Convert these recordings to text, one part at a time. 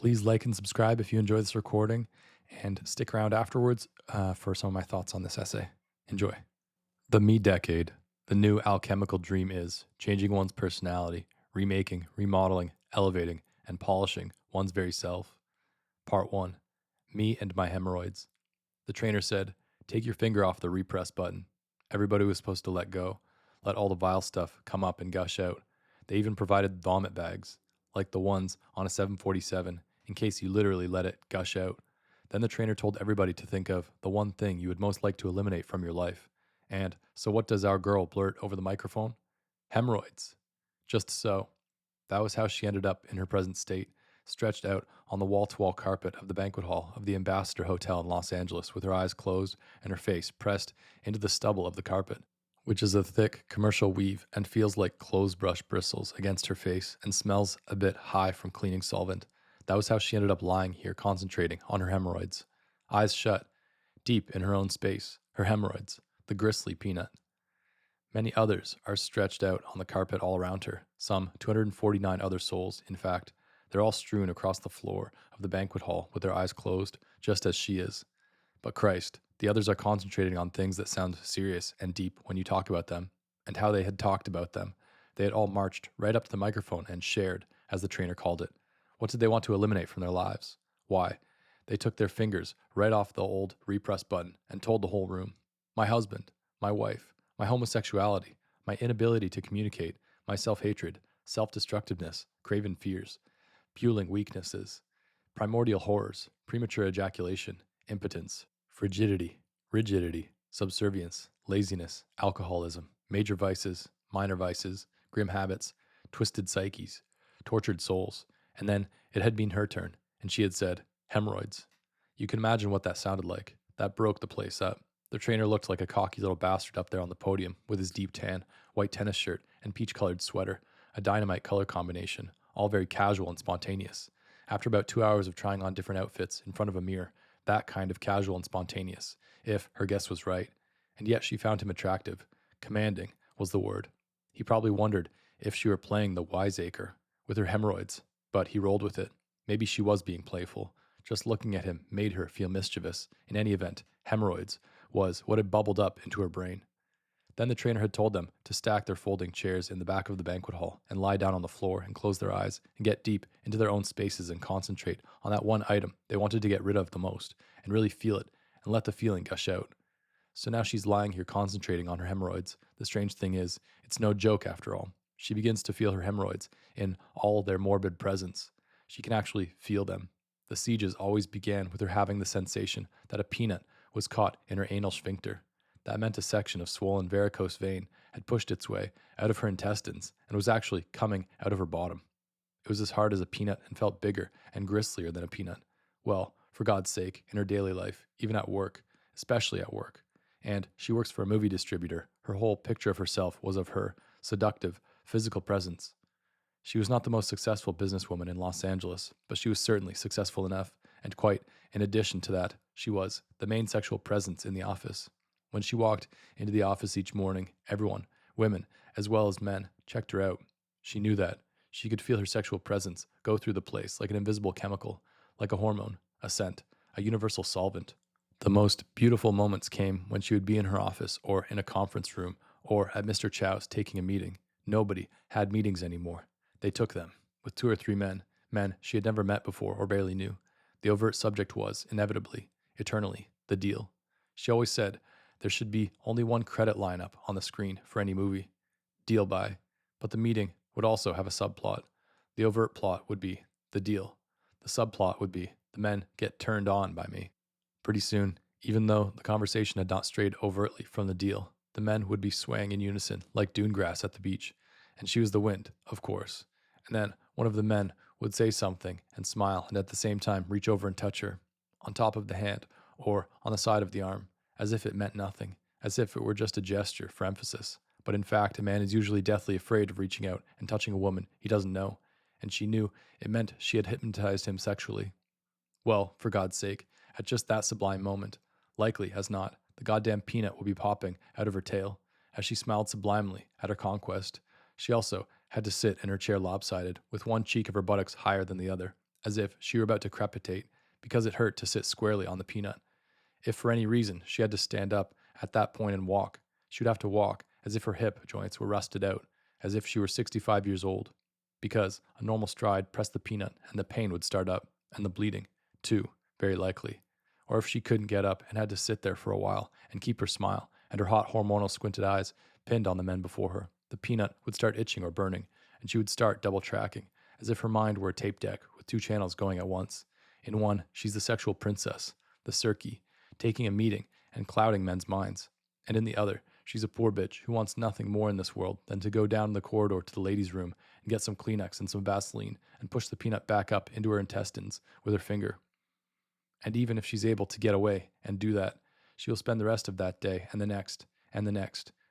Please like and subscribe if you enjoy this recording, and stick around afterwards for some of my thoughts on this essay. Enjoy. The me decade, the new alchemical dream is changing one's personality, remaking, remodeling, elevating, and polishing one's very self. Part 1. Me and my hemorrhoids. The trainer said, "Take your finger off the repress button." Everybody was supposed to let go, let all the vile stuff come up and gush out. They even provided vomit bags, like the ones on a 747, in case you literally let it gush out. Then the trainer told everybody to think of the one thing you would most like to eliminate from your life. And so what does our girl blurt over the microphone? Hemorrhoids. Just so. That was how she ended up in her present state, stretched out on the wall-to-wall carpet of the banquet hall of the Ambassador Hotel in Los Angeles with her eyes closed and her face pressed into the stubble of the carpet, which is a thick commercial weave and feels like clothes brush bristles against her face and smells a bit high from cleaning solvent. That was how she ended up lying here concentrating on her hemorrhoids. Eyes shut, deep in her own space, her hemorrhoids, the gristly peanut. Many others are stretched out on the carpet all around her, some 249 other souls, in fact. They're all strewn across the floor of the banquet hall with their eyes closed, just as she is. But Christ, the others are concentrating on things that sound serious and deep when you talk about them, and how they had talked about them. They had all marched right up to the microphone and shared, as the trainer called it. What did they want to eliminate from their lives? Why? They took their fingers right off the old repress button and told the whole room. My husband, my wife, my homosexuality, my inability to communicate, my self-hatred, self-destructiveness, craven fears, puling weaknesses, primordial horrors, premature ejaculation, impotence, frigidity, rigidity, subservience, laziness, alcoholism, major vices, minor vices, grim habits, twisted psyches, tortured souls. And then it had been her turn, and she had said, hemorrhoids. You can imagine what that sounded like. That broke the place up. The trainer looked like a cocky little bastard up there on the podium with his deep tan, white tennis shirt, and peach-colored sweater, a dynamite color combination, all very casual and spontaneous. After about 2 hours of trying on different outfits in front of a mirror, that kind of casual and spontaneous, if her guess was right. And yet she found him attractive. Commanding was the word. He probably wondered if she were playing the wiseacre with her hemorrhoids, but he rolled with it. Maybe she was being playful. Just looking at him made her feel mischievous. In any event, hemorrhoids was what had bubbled up into her brain. Then the trainer had told them to stack their folding chairs in the back of the banquet hall and lie down on the floor and close their eyes and get deep into their own spaces and concentrate on that one item they wanted to get rid of the most and really feel it and let the feeling gush out. So now she's lying here concentrating on her hemorrhoids. The strange thing is, it's no joke after all. She begins to feel her hemorrhoids in all their morbid presence. She can actually feel them. The sieges always began with her having the sensation that a peanut was caught in her anal sphincter. That meant a section of swollen varicose vein had pushed its way out of her intestines and was actually coming out of her bottom. It was as hard as a peanut and felt bigger and gristlier than a peanut. Well, for God's sake, in her daily life, even at work, especially at work. And she works for a movie distributor. Her whole picture of herself was of her seductive, physical presence. She was not the most successful businesswoman in Los Angeles, but she was certainly successful enough, and quite in addition to that, she was the main sexual presence in the office. When she walked into the office each morning, everyone, women as well as men, checked her out. She knew that. She could feel her sexual presence go through the place like an invisible chemical, like a hormone, a scent, a universal solvent. The most beautiful moments came when she would be in her office or in a conference room or at Mr. Chow's taking a meeting. Nobody had meetings anymore. They took them, with 2 or 3 men she had never met before or barely knew. The overt subject was, inevitably, eternally, the deal. She always said there should be only one credit lineup on the screen for any movie. Deal by. But the meeting would also have a subplot. The overt plot would be the deal. The subplot would be the men get turned on by me. Pretty soon, even though the conversation had not strayed overtly from the deal, the men would be swaying in unison like dune grass at the beach. And she was the wind, of course. And then one of the men would say something and smile and at the same time reach over and touch her, on top of the hand or on the side of the arm, as if it meant nothing, as if it were just a gesture for emphasis. But in fact, a man is usually deathly afraid of reaching out and touching a woman he doesn't know, and she knew it meant she had hypnotized him sexually. Well, for God's sake, at just that sublime moment, likely as not, the goddamn peanut would be popping out of her tail. As she smiled sublimely at her conquest, she also had to sit in her chair lopsided, with one cheek of her buttocks higher than the other, as if she were about to crepitate because it hurt to sit squarely on the peanut. If for any reason she had to stand up at that point and walk, she would have to walk as if her hip joints were rusted out, as if she were 65 years old, because a normal stride pressed the peanut and the pain would start up, and the bleeding, too, very likely. Or if she couldn't get up and had to sit there for a while and keep her smile and her hot hormonal squinted eyes pinned on the men before her, the peanut would start itching or burning, and she would start double tracking, as if her mind were a tape deck with two channels going at once. In one, she's the sexual princess, the Circe, taking a meeting and clouding men's minds. And in the other, she's a poor bitch who wants nothing more in this world than to go down the corridor to the ladies' room and get some Kleenex and some Vaseline and push the peanut back up into her intestines with her finger. And even if she's able to get away and do that, she will spend the rest of that day and the next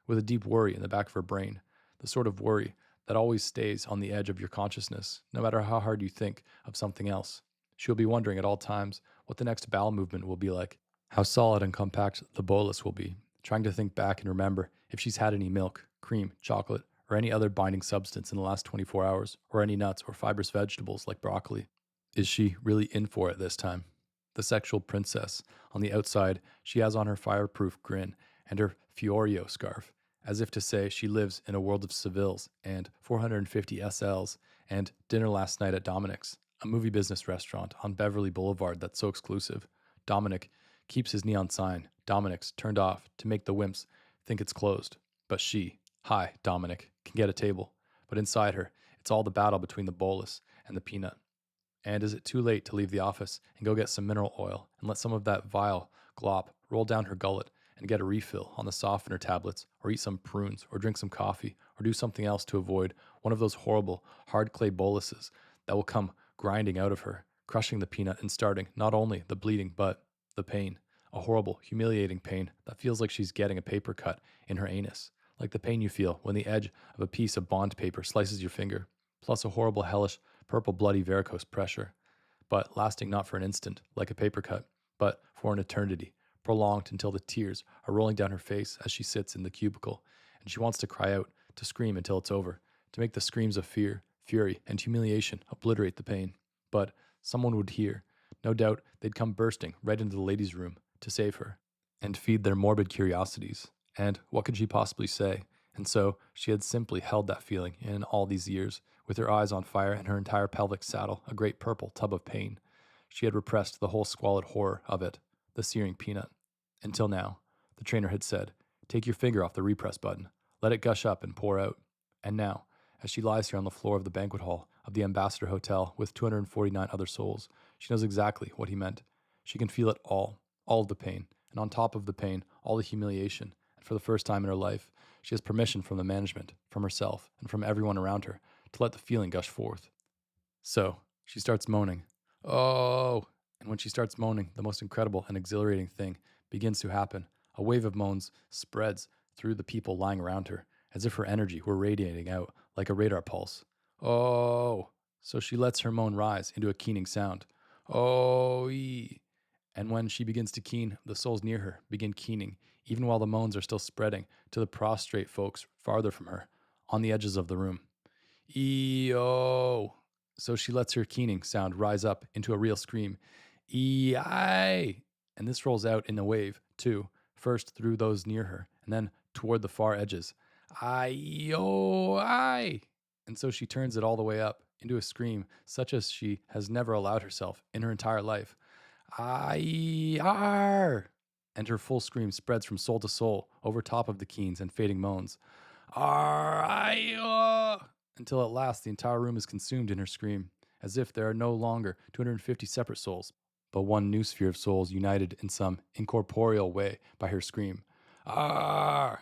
with a deep worry in the back of her brain, the sort of worry that always stays on the edge of your consciousness, no matter how hard you think of something else. She'll be wondering at all times what the next bowel movement will be like, how solid and compact the bolus will be, trying to think back and remember if she's had any milk, cream, chocolate, or any other binding substance in the last 24 hours, or any nuts or fibrous vegetables like broccoli. Is she really in for it this time? The sexual princess. On the outside, she has on her fireproof grin and her Fiorio scarf, as if to say she lives in a world of Sevilles and 450 SLs and dinner last night at Dominic's, a movie business restaurant on Beverly Boulevard that's so exclusive. Dominic keeps his neon sign, Dominic's, turned off to make the wimps think it's closed. But she, hi, Dominic, can get a table. But inside her, it's all the battle between the bolus and the peanut. And is it too late to leave the office and go get some mineral oil and let some of that vile glop roll down her gullet and get a refill on the softener tablets, or eat some prunes, or drink some coffee, or do something else to avoid one of those horrible hard clay boluses that will come grinding out of her, crushing the peanut and starting not only the bleeding but the pain, a horrible, humiliating pain that feels like she's getting a paper cut in her anus, like the pain you feel when the edge of a piece of bond paper slices your finger, plus a horrible, hellish, purple, bloody varicose pressure, but lasting not for an instant, like a paper cut, but for an eternity, prolonged until the tears are rolling down her face as she sits in the cubicle, and she wants to cry out, to scream until it's over, to make the screams of fear, fury, and humiliation obliterate the pain. But someone would hear. No doubt they'd come bursting right into the ladies' room to save her, and feed their morbid curiosities. And what could she possibly say? And so she had simply held that feeling in all these years, with her eyes on fire and her entire pelvic saddle a great purple tub of pain. She had repressed the whole squalid horror of it, the searing peanut. Until now, the trainer had said, take your finger off the repress button, let it gush up and pour out. And now, as she lies here on the floor of the banquet hall of the Ambassador Hotel with 249 other souls, she knows exactly what he meant. She can feel it all of the pain, and on top of the pain, all the humiliation. And for the first time in her life, she has permission from the management, from herself, and from everyone around her to let the feeling gush forth. So, she starts moaning. Oh! And when she starts moaning, the most incredible and exhilarating thing begins to happen. A wave of moans spreads through the people lying around her, as if her energy were radiating out like a radar pulse. Oh! So she lets her moan rise into a keening sound. Oh-ee! And when she begins to keen, the souls near her begin keening, even while the moans are still spreading to the prostrate folks farther from her, on the edges of the room. E-oh! So she lets her keening sound rise up into a real scream. E-I! And this rolls out in a wave, too, first through those near her, and then toward the far edges. I-oh-I! And so she turns it all the way up into a scream such as she has never allowed herself in her entire life. I-ar! And her full scream spreads from soul to soul over top of the keens and fading moans. Ar-I-oh! Until at last the entire room is consumed in her scream, as if there are no longer 250 separate souls, but one new sphere of souls united in some incorporeal way by her scream. Ar!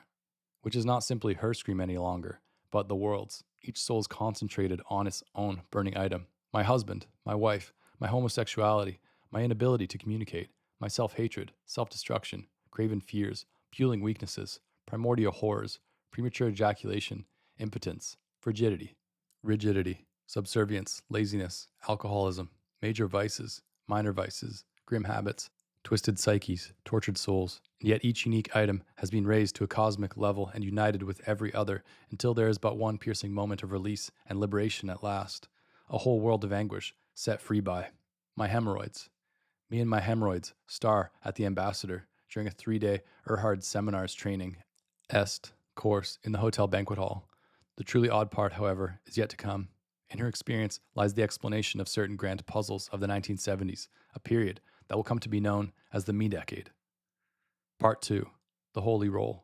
Which is not simply her scream any longer, but the world's. Each soul is concentrated on its own burning item. My husband, my wife, my homosexuality, my inability to communicate, my self-hatred, self-destruction, craven fears, puling weaknesses, primordial horrors, premature ejaculation, impotence, frigidity, rigidity, subservience, laziness, alcoholism, major vices, minor vices, grim habits, twisted psyches, tortured souls, and yet each unique item has been raised to a cosmic level and united with every other until there is but one piercing moment of release and liberation at last. A whole world of anguish, set free by my hemorrhoids. Me and my hemorrhoids star at the Ambassador during a 3-day Erhard Seminars training Est course in the hotel banquet hall. The truly odd part, however, is yet to come. In her experience lies the explanation of certain grand puzzles of the 1970s, a period that will come to be known as the Me Decade. Part 2. The Holy Roll.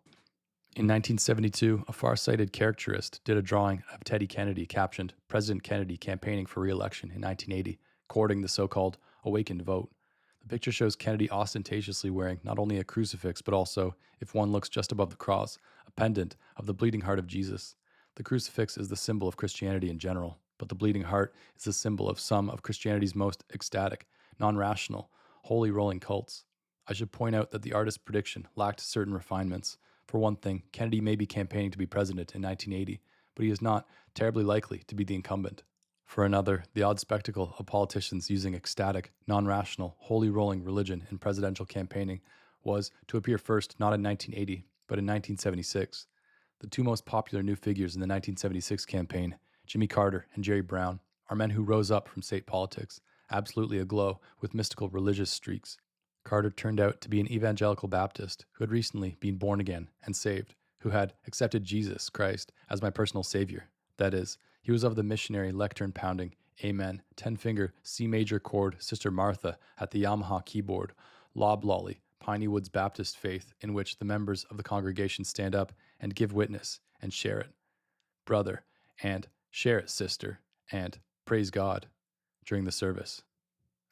In 1972, a far-sighted caricaturist did a drawing of Teddy Kennedy captioned President Kennedy campaigning for re-election in 1980, courting the so-called awakened vote. The picture shows Kennedy ostentatiously wearing not only a crucifix, but also, if one looks just above the cross, a pendant of the bleeding heart of Jesus. The crucifix is the symbol of Christianity in general, but the bleeding heart is the symbol of some of Christianity's most ecstatic, non-rational, holy rolling cults. I should point out that the artist's prediction lacked certain refinements. For one thing, Kennedy may be campaigning to be president in 1980, but he is not terribly likely to be the incumbent. For another, the odd spectacle of politicians using ecstatic, non-rational, holy rolling religion in presidential campaigning was to appear first not in 1980, but in 1976. The two most popular new figures in the 1976 campaign, Jimmy Carter and Jerry Brown, are men who rose up from state politics, absolutely aglow with mystical religious streaks. Carter turned out to be an evangelical Baptist who had recently been born again and saved, who had accepted Jesus Christ as my personal savior. That is, he was of the missionary lectern-pounding, amen, 10-finger C major chord Sister Martha at the Yamaha keyboard, loblolly, Piney Woods Baptist faith in which the members of the congregation stand up and give witness and share it, brother, and share it, sister, and praise God during the service.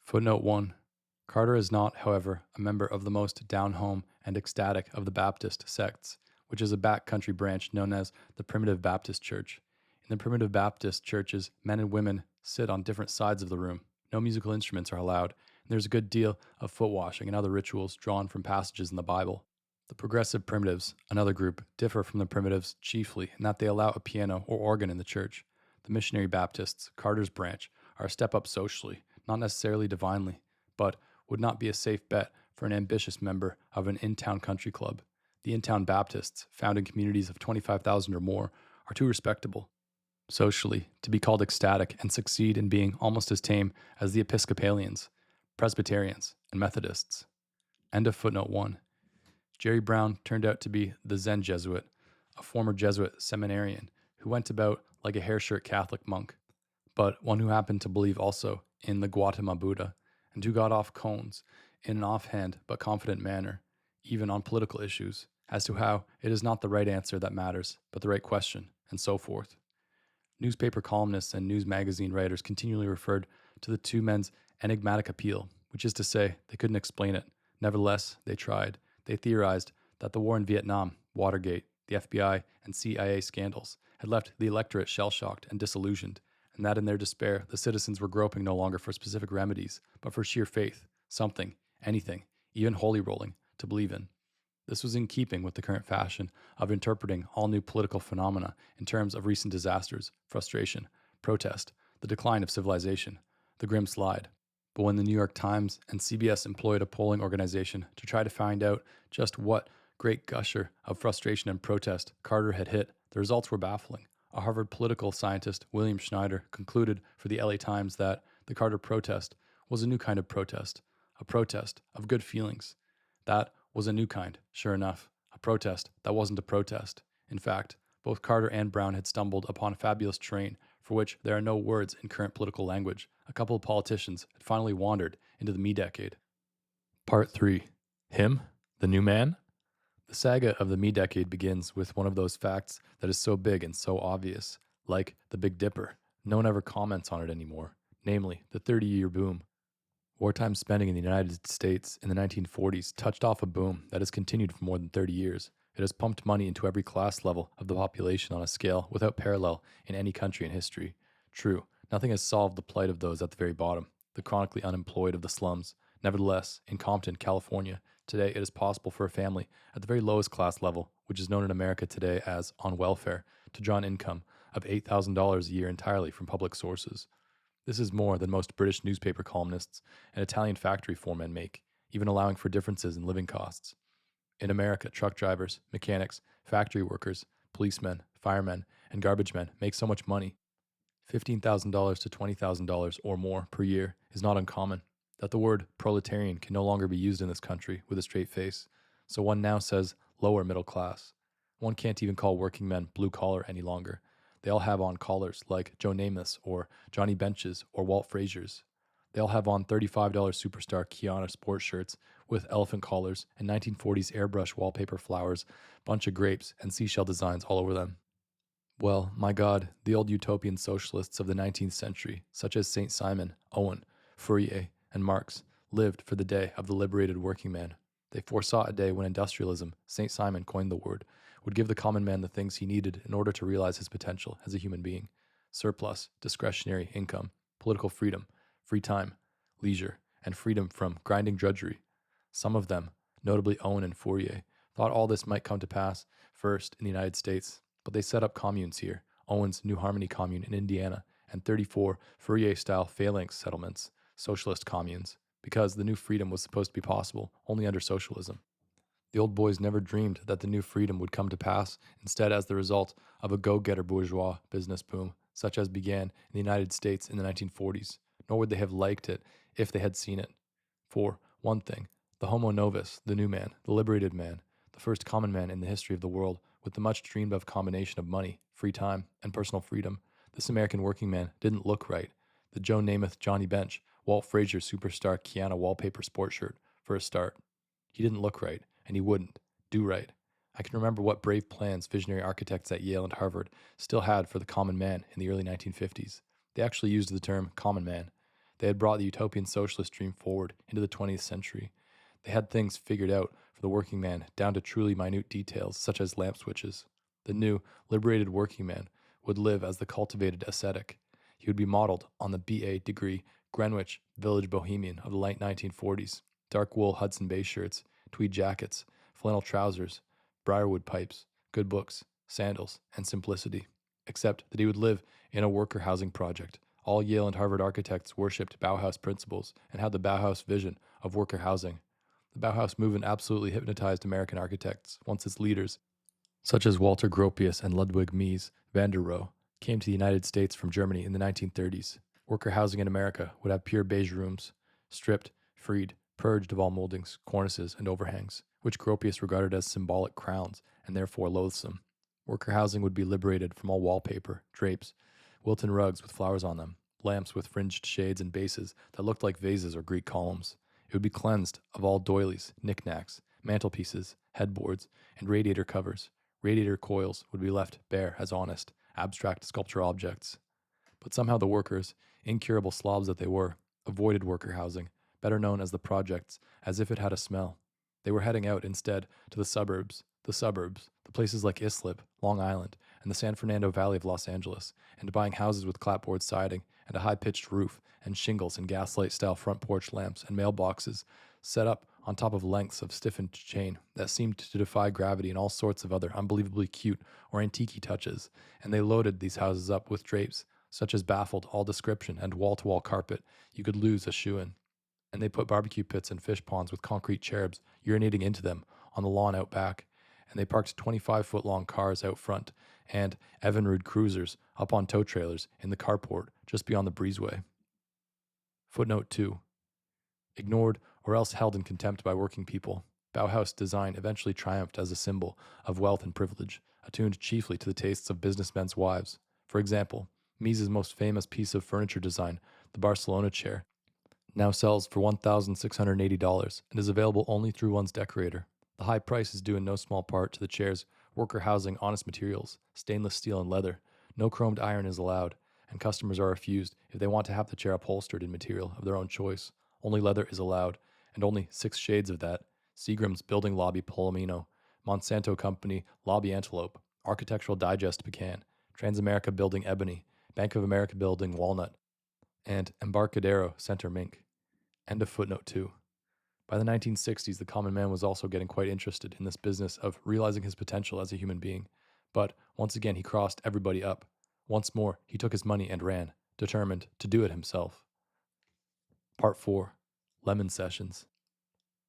Footnote 1. Carter is not, however, a member of the most down-home and ecstatic of the Baptist sects, which is a backcountry branch known as the Primitive Baptist Church. In the Primitive Baptist churches, men and women sit on different sides of the room. No musical instruments are allowed, and there's a good deal of foot washing and other rituals drawn from passages in the Bible. The Progressive Primitives, another group, differ from the Primitives chiefly in that they allow a piano or organ in the church. The Missionary Baptists, Carter's branch, are a step up socially, not necessarily divinely, but would not be a safe bet for an ambitious member of an in-town country club. The in-town Baptists, found in communities of 25,000 or more, are too respectable socially to be called ecstatic and succeed in being almost as tame as the Episcopalians, Presbyterians, and Methodists. End of footnote 1. Jerry Brown turned out to be the Zen Jesuit, a former Jesuit seminarian who went about like a hair-shirt Catholic monk, but one who happened to believe also in the Gautama Buddha, and who got off cones in an offhand but confident manner, even on political issues, as to how it is not the right answer that matters, but the right question, and so forth. Newspaper columnists and news magazine writers continually referred to the two men's enigmatic appeal, which is to say, they couldn't explain it. Nevertheless, they tried. They theorized that the war in Vietnam, Watergate, the FBI, and CIA scandals had left the electorate shell-shocked and disillusioned, and that in their despair, the citizens were groping no longer for specific remedies, but for sheer faith, something, anything, even holy rolling, to believe in. This was in keeping with the current fashion of interpreting all new political phenomena in terms of recent disasters, frustration, protest, the decline of civilization, the grim slide. But when the New York Times and CBS employed a polling organization to try to find out just what great gusher of frustration and protest Carter had hit, the results were baffling. A Harvard political scientist, William Schneider, concluded for the LA Times that the Carter protest was a new kind of protest, a protest of good feelings. That was a new kind, sure enough, a protest that wasn't a protest. In fact, both Carter and Brown had stumbled upon a fabulous terrain for which there are no words in current political language. A couple of politicians had finally wandered into the Me Decade. Part 3. Him? The new man? The saga of the Me Decade begins with one of those facts that is so big and so obvious, like the Big Dipper. No one ever comments on it anymore, namely the 30-year boom. Wartime spending in the United States in the 1940s touched off a boom that has continued for more than 30 years. It has pumped money into every class level of the population on a scale without parallel in any country in history. True, nothing has solved the plight of those at the very bottom, the chronically unemployed of the slums. Nevertheless, in Compton, California, today it is possible for a family at the very lowest class level, which is known in America today as on welfare, to draw an income of $8,000 a year entirely from public sources. This is more than most British newspaper columnists and Italian factory foremen make, even allowing for differences in living costs. In America, truck drivers, mechanics, factory workers, policemen, firemen, and garbage men make so much money. $15,000 to $20,000 or more per year is not uncommon. That the word proletarian can no longer be used in this country with a straight face, so one now says lower middle class. One can't even call working men blue collar any longer. They all have on collars like Joe Namath's or Johnny Bench's or Walt Frazier's. They all have on $35 Superstar Kiana sports shirts with elephant collars and 1940s airbrush wallpaper flowers, bunch of grapes, and seashell designs all over them. Well, my God, the old utopian socialists of the 19th century, such as St. Simon, Owen, Fourier, and Marx, lived for the day of the liberated working man. They foresaw a day when industrialism, St. Simon coined the word, would give the common man the things he needed in order to realize his potential as a human being: surplus, discretionary income, political freedom, free time, leisure, and freedom from grinding drudgery. Some of them, notably Owen and Fourier, thought all this might come to pass first in the United States, but they set up communes here: Owen's New Harmony commune in Indiana and 34 Fourier-style phalanx settlements, socialist communes, because the new freedom was supposed to be possible only under socialism. The old boys never dreamed that the new freedom would come to pass instead as the result of a go-getter bourgeois business boom, such as began in the United States in the 1940s, nor would they have liked it if they had seen it. For one thing, the homo novus, the new man, the liberated man, the first common man in the history of the world, with the much dreamed of combination of money, free time, and personal freedom, this American working man didn't look right. The Joe Namath Johnny Bench, Walt Frazier Superstar Kiana wallpaper sports shirt, for a start. He didn't look right, and he wouldn't do right. I can remember what brave plans visionary architects at Yale and Harvard still had for the common man in the early 1950s. They actually used the term common man. They had brought the utopian socialist dream forward into the 20th century. They had things figured out for the working man down to truly minute details such as lamp switches. The new, liberated working man would live as the cultivated ascetic. He would be modeled on the B.A. degree Greenwich Village bohemian of the late 1940s: dark wool Hudson Bay shirts, tweed jackets, flannel trousers, briarwood pipes, good books, sandals, and simplicity. Except that he would live in a worker housing project. All Yale and Harvard architects worshipped Bauhaus principles and had the Bauhaus vision of worker housing. The Bauhaus movement absolutely hypnotized American architects once its leaders, such as Walter Gropius and Ludwig Mies van der Rohe, came to the United States from Germany in the 1930s. Worker housing in America would have pure beige rooms, stripped, freed, purged of all moldings, cornices, and overhangs, which Gropius regarded as symbolic crowns and therefore loathsome. Worker housing would be liberated from all wallpaper, drapes, Wilton rugs with flowers on them, lamps with fringed shades and bases that looked like vases or Greek columns. It would be cleansed of all doilies, knickknacks, mantelpieces, headboards, and radiator covers. Radiator coils would be left bare as honest, abstract sculptural objects. But somehow the workers, incurable slobs that they were, avoided worker housing, better known as the projects, as if it had a smell. They were heading out instead to the suburbs, the places like Islip, Long Island, and the San Fernando Valley of Los Angeles, and buying houses with clapboard siding and a high-pitched roof and shingles and gaslight-style front porch lamps and mailboxes set up on top of lengths of stiffened chain that seemed to defy gravity and all sorts of other unbelievably cute or antique touches, and they loaded these houses up with drapes such as baffled all description and wall-to-wall carpet you could lose a shoe in. And they put barbecue pits and fish ponds with concrete cherubs urinating into them on the lawn out back, and they parked 25-foot-long cars out front and Evinrude cruisers up on tow trailers in the carport just beyond the breezeway. Footnote 2. Ignored or else held in contempt by working people, Bauhaus design eventually triumphed as a symbol of wealth and privilege, attuned chiefly to the tastes of businessmen's wives. For example, Mies's most famous piece of furniture design, the Barcelona chair, now sells for $1,680 and is available only through one's decorator. The high price is due in no small part to the chair's worker housing honest materials, stainless steel and leather. No chromed iron is allowed, and customers are refused if they want to have the chair upholstered in material of their own choice. Only leather is allowed, and only 6 shades of that: Seagram's Building Lobby Palomino, Monsanto Company Lobby Antelope, Architectural Digest Pecan, Transamerica Building Ebony, Bank of America Building Walnut, and Embarcadero Center Mink. End of footnote 2. By the 1960s, the common man was also getting quite interested in this business of realizing his potential as a human being. But once again, he crossed everybody up. Once more, he took his money and ran, determined to do it himself. Part 4. Lemon Sessions.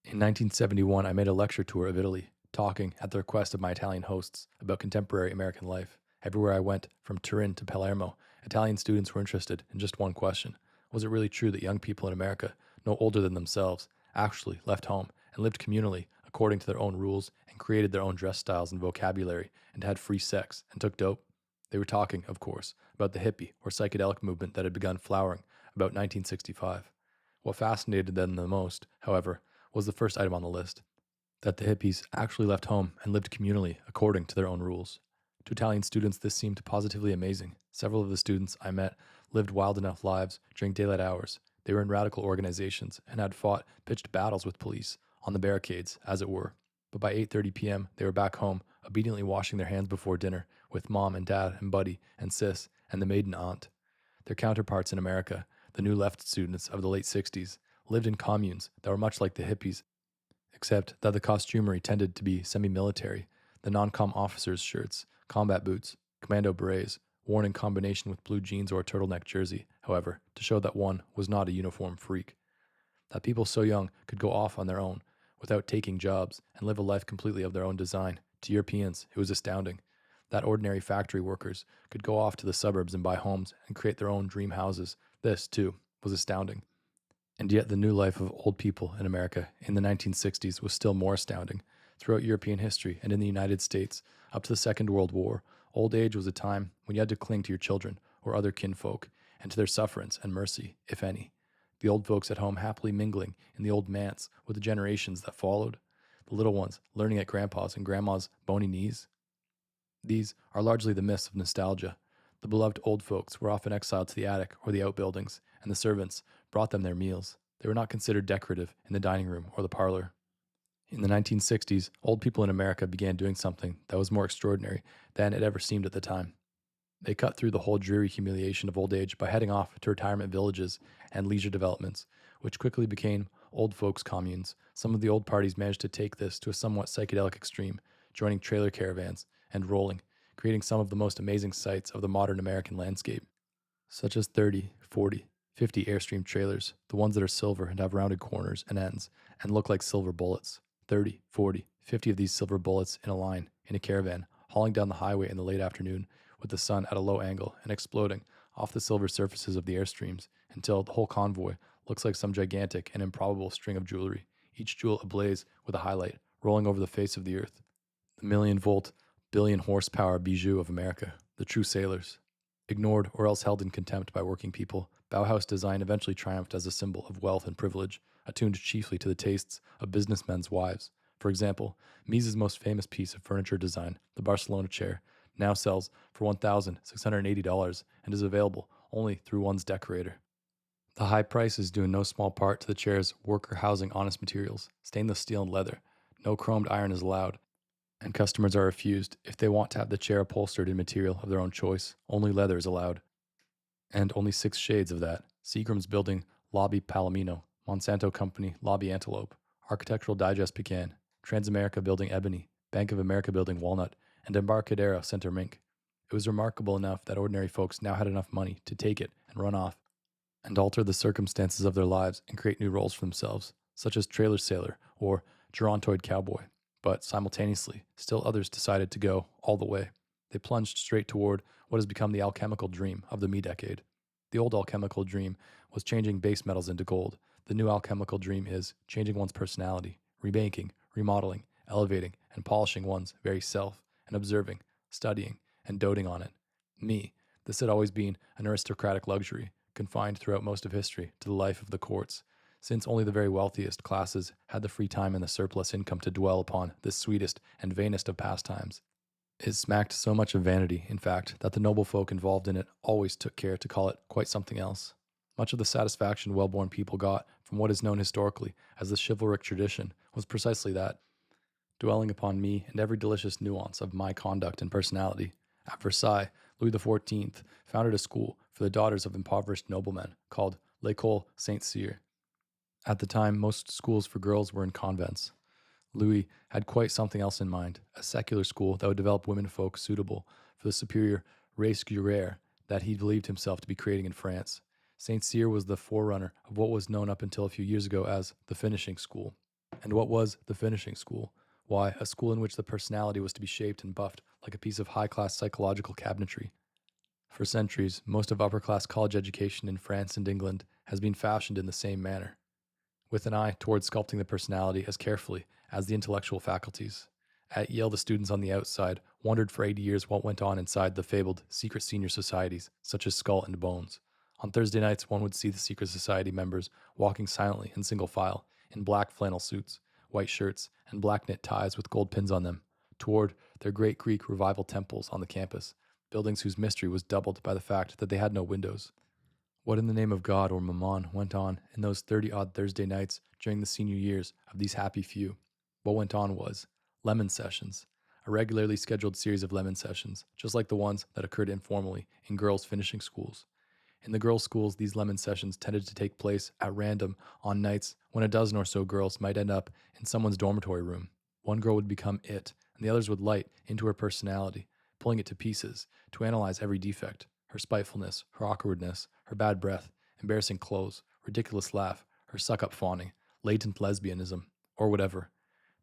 In 1971, I made a lecture tour of Italy, talking, at the request of my Italian hosts, about contemporary American life. Everywhere I went, from Turin to Palermo, Italian students were interested in just one question. Was it really true that young people in America, no older than themselves, actually left home and lived communally according to their own rules and created their own dress styles and vocabulary and had free sex and took dope? They were talking, of course, about the hippie or psychedelic movement that had begun flowering about 1965. What fascinated them the most, however, was the first item on the list, that the hippies actually left home and lived communally according to their own rules. To Italian students, this seemed positively amazing. Several of the students I met lived wild enough lives during daylight hours. They were in radical organizations and had fought pitched battles with police, on the barricades, as it were. But by 8:30 p.m., they were back home, obediently washing their hands before dinner, with mom and dad and buddy and sis and the maiden aunt. Their counterparts in America, the new left students of the late 60s, lived in communes that were much like the hippies, except that the costumery tended to be semi-military. The non-com officers' shirts, combat boots, commando berets, worn in combination with blue jeans or a turtleneck jersey, however, to show that one was not a uniform freak. That people so young could go off on their own, without taking jobs, and live a life completely of their own design. To Europeans, it was astounding. That ordinary factory workers could go off to the suburbs and buy homes and create their own dream houses. This, too, was astounding. And yet, the new life of old people in America in the 1960s was still more astounding. Throughout European history and in the United States, up to the Second World War, old age was a time when you had to cling to your children or other kinfolk and to their sufferance and mercy, if any. The old folks at home happily mingling in the old manse with the generations that followed, the little ones learning at grandpa's and grandma's bony knees. These are largely the myths of nostalgia. The beloved old folks were often exiled to the attic or the outbuildings, and the servants brought them their meals. They were not considered decorative in the dining room or the parlor. In the 1960s, old people in America began doing something that was more extraordinary than it ever seemed at the time. They cut through the whole dreary humiliation of old age by heading off to retirement villages and leisure developments, which quickly became old folks' communes. Some of the old parties managed to take this to a somewhat psychedelic extreme, joining trailer caravans and rolling, creating some of the most amazing sights of the modern American landscape, such as 30, 40, 50 Airstream trailers, the ones that are silver and have rounded corners and ends and look like silver bullets. 30, 40, 50 of these silver bullets in a line, in a caravan, hauling down the highway in the late afternoon with the sun at a low angle and exploding off the silver surfaces of the Airstreams until the whole convoy looks like some gigantic and improbable string of jewelry, each jewel ablaze with a highlight, rolling over the face of the earth. The million-volt, billion-horsepower bijou of America, the true sailors. Ignored or else held in contempt by working people, Bauhaus design eventually triumphed as a symbol of wealth and privilege, attuned chiefly to the tastes of businessmen's wives. For example, Mises' most famous piece of furniture design, the Barcelona chair, now sells for $1,680 and is available only through one's decorator. The high price is due in no small part to the chair's worker housing honest materials, stainless steel and leather. No chromed iron is allowed, and customers are refused if they want to have the chair upholstered in material of their own choice. Only leather is allowed. And only 6 shades of that. Seagram's building Lobby Palomino, Monsanto Company Lobby Antelope, Architectural Digest Pecan, Transamerica building Ebony, Bank of America building Walnut, and Embarcadero Center Mink. It was remarkable enough that ordinary folks now had enough money to take it and run off, and alter the circumstances of their lives and create new roles for themselves, such as trailer sailor or gerontoid cowboy. But simultaneously, still others decided to go all the way. They plunged straight toward what has become the alchemical dream of the me-decade. The old alchemical dream was changing base metals into gold. The new alchemical dream is changing one's personality, remaking, remodeling, elevating, and polishing one's very self, and observing, studying, and doting on it. Me, this had always been an aristocratic luxury, confined throughout most of history to the life of the courts, since only the very wealthiest classes had the free time and the surplus income to dwell upon this sweetest and vainest of pastimes. It smacked so much of vanity, in fact, that the noble folk involved in it always took care to call it quite something else. Much of the satisfaction well-born people got from what is known historically as the chivalric tradition was precisely that, dwelling upon me and every delicious nuance of my conduct and personality. At Versailles, Louis XIV founded a school for the daughters of impoverished noblemen called L'École Saint-Cyr. At the time, most schools for girls were in convents. Louis had quite something else in mind, a secular school that would develop womenfolk suitable for the superior race guerrière that he believed himself to be creating in France. Saint Cyr was the forerunner of what was known up until a few years ago as the finishing school. And what was the finishing school? Why, a school in which the personality was to be shaped and buffed like a piece of high-class psychological cabinetry. For centuries, most of upper class college education in France and England has been fashioned in the same manner, with an eye towards sculpting the personality as carefully as the intellectual faculties. At Yale, the students on the outside wondered for 80 years what went on inside the fabled secret senior societies, such as Skull and Bones. On Thursday nights, one would see the secret society members walking silently in single file, in black flannel suits, white shirts, and black knit ties with gold pins on them, toward their great Greek revival temples on the campus, buildings whose mystery was doubled by the fact that they had no windows. What in the name of God or Mammon went on in those 30-odd Thursday nights during the senior years of these happy few? What went on was lemon sessions, a regularly scheduled series of lemon sessions, just like the ones that occurred informally in girls' finishing schools. In the girls' schools, these lemon sessions tended to take place at random on nights when a dozen or so girls might end up in someone's dormitory room. One girl would become it, and the others would light into her personality, pulling it to pieces to analyze every defect, her spitefulness, her awkwardness, her bad breath, embarrassing clothes, ridiculous laugh, her suck-up fawning, latent lesbianism, or whatever.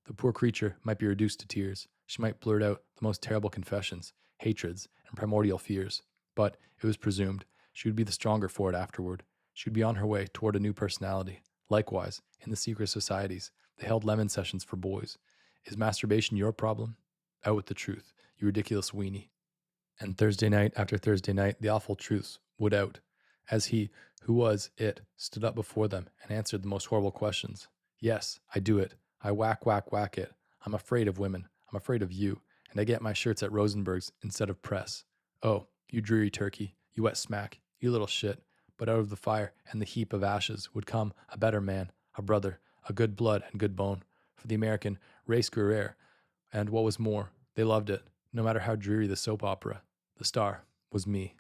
The poor creature might be reduced to tears. She might blurt out the most terrible confessions, hatreds, and primordial fears. But it was presumed she would be the stronger for it afterward. She would be on her way toward a new personality. Likewise, in the secret societies, they held lemon sessions for boys. Is masturbation your problem? Out with the truth, you ridiculous weenie. And Thursday night after Thursday night, the awful truths would out, as he, who was it, stood up before them and answered the most horrible questions. Yes, I do it. I whack, whack, whack it. I'm afraid of women. I'm afraid of you. And I get my shirts at Rosenberg's instead of press. Oh, you dreary turkey, you wet smack, you little shit. But out of the fire and the heap of ashes would come a better man, a brother, a good blood and good bone. For the American race guerrier, and what was more, they loved it, no matter how dreary the soap opera. The star was me.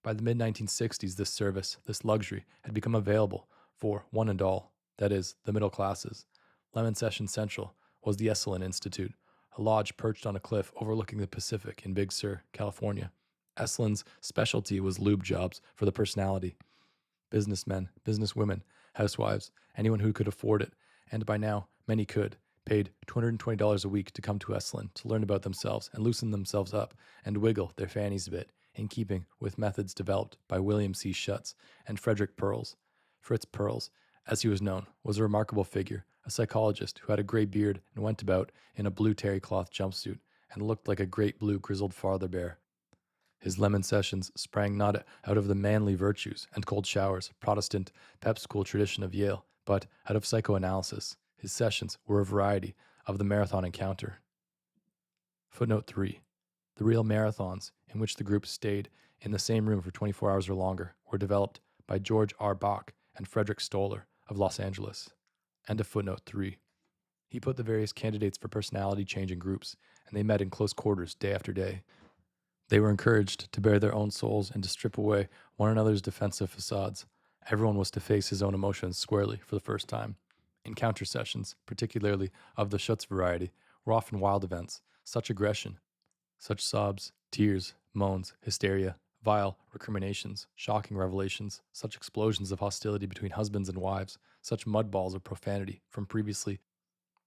By the mid-1960s, this service, this luxury, had become available for one and all, that is, the middle classes. Lemon Session Central was the Esalen Institute, a lodge perched on a cliff overlooking the Pacific in Big Sur, California. Esalen's specialty was lube jobs for the personality. Businessmen, businesswomen, housewives, anyone who could afford it, and by now, many could, paid $220 a week to come to Esalen to learn about themselves and loosen themselves up and wiggle their fannies a bit, in keeping with methods developed by William C. Schutz and Frederick Pearls. Fritz Pearls, as he was known, was a remarkable figure, a psychologist who had a gray beard and went about in a blue terry cloth jumpsuit and looked like a great blue grizzled father bear. His lemon sessions sprang not out of the manly virtues and cold showers, Protestant pep school tradition of Yale, but out of psychoanalysis. His sessions were a variety of the marathon encounter. Footnote 3. The real marathons, in which the group stayed in the same room for 24 hours or longer, were developed by George R. Bach and Frederick Stoller of Los Angeles. End of footnote 3. He put the various candidates for personality change in groups, and they met in close quarters day after day. They were encouraged to bare their own souls and to strip away one another's defensive facades. Everyone was to face his own emotions squarely for the first time. Encounter sessions, particularly of the Schutz variety, were often wild events, such aggression, such sobs, tears, moans, hysteria, vile recriminations, shocking revelations, such explosions of hostility between husbands and wives, such mudballs of profanity from previously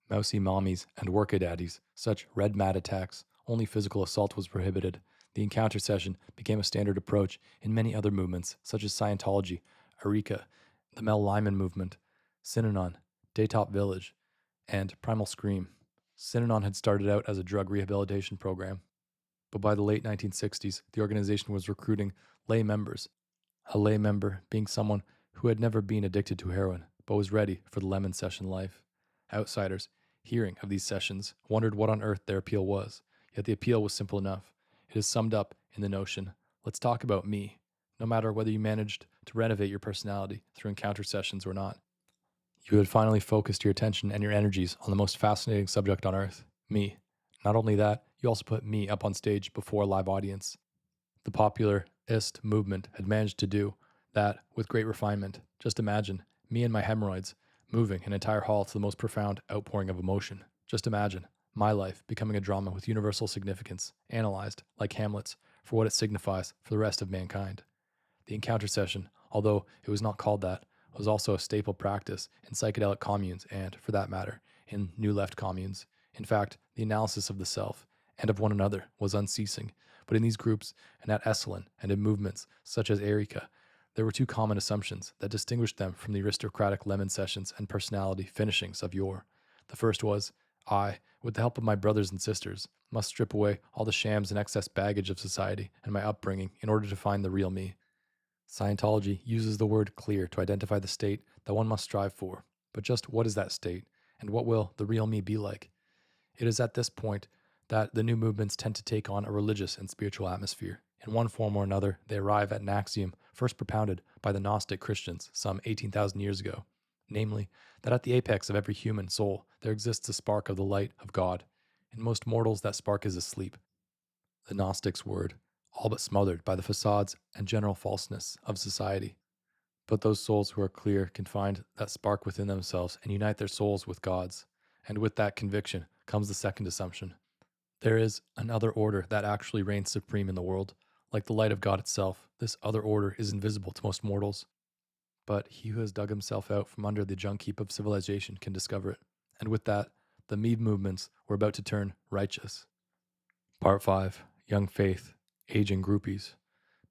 mousy mommies and workadaddies, such red mat attacks. Only physical assault was prohibited. The encounter session became a standard approach in many other movements, such as Scientology, Eureka, the Mel Lyman movement, Synanon, Daytop Village, and Primal Scream. Synanon had started out as a drug rehabilitation program, but by the late 1960s, the organization was recruiting lay members, a lay member being someone who had never been addicted to heroin, but was ready for the lemon session life. Outsiders, hearing of these sessions, wondered what on earth their appeal was, yet the appeal was simple enough. It is summed up in the notion, let's talk about me, no matter whether you managed to renovate your personality through encounter sessions or not. You had finally focused your attention and your energies on the most fascinating subject on earth, me. Not only that, you also put me up on stage before a live audience. The popularist movement had managed to do that with great refinement. Just imagine, me and my hemorrhoids, moving an entire hall to the most profound outpouring of emotion. Just imagine, my life becoming a drama with universal significance, analyzed, like Hamlet's, for what it signifies for the rest of mankind. The encounter session, although it was not called that, was also a staple practice in psychedelic communes and, for that matter, in New Left communes. In fact, the analysis of the self and of one another was unceasing, But in these groups, and at Esalen, and in movements such as Erika, there were two common assumptions that distinguished them from the aristocratic lemon sessions and personality finishings of yore. The first was, I, with the help of my brothers and sisters, must strip away all the shams and excess baggage of society and my upbringing in order to find the real me. Scientology uses the word clear to identify the state that one must strive for. But just what is that state, and what will the real me be like? It is at this point that the new movements tend to take on a religious and spiritual atmosphere. In one form or another, they arrive at an axiom first propounded by the Gnostic Christians some 18,000 years ago, namely, that at the apex of every human soul there exists a spark of the light of God. In most mortals, that spark is asleep. The Gnostics' word, all but smothered by the facades and general falseness of society. But those souls who are clear can find that spark within themselves and unite their souls with God's. And with that conviction comes the second assumption. There is another order that actually reigns supreme in the world. Like the light of God itself, this other order is invisible to most mortals. But he who has dug himself out from under the junk heap of civilization can discover it. And with that, the Mead movements were about to turn righteous. Part 5. Young Faith, Aging Groupies.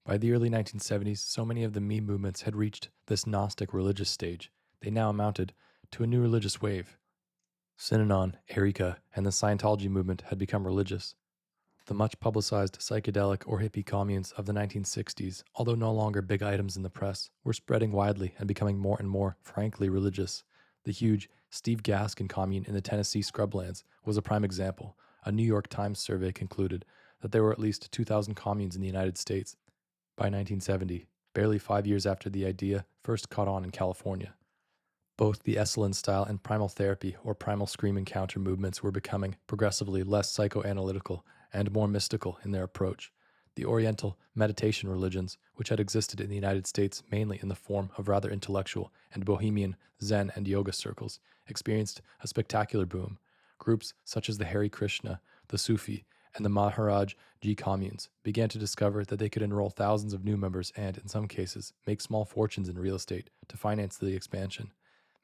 By the early 1970s, so many of the Mead movements had reached this Gnostic religious stage, they now amounted to a new religious wave. Synanon, Erika, and the Scientology movement had become religious. The much publicized psychedelic or hippie communes of the 1960s, although no longer big items in the press, were spreading widely and becoming more and more frankly religious. The huge Steve Gaskin commune in the Tennessee scrublands was a prime example. A New York Times survey concluded that there were at least 2,000 communes in the United States by 1970, barely 5 years after the idea first caught on in California. Both the Esalen style and primal therapy or primal scream encounter movements were becoming progressively less psychoanalytical and more mystical in their approach. The Oriental meditation religions, which had existed in the United States mainly in the form of rather intellectual and bohemian Zen and yoga circles, experienced a spectacular boom. Groups such as the Hare Krishna, the Sufi, and the Maharaj Ji communes began to discover that they could enroll thousands of new members and, in some cases, make small fortunes in real estate to finance the expansion.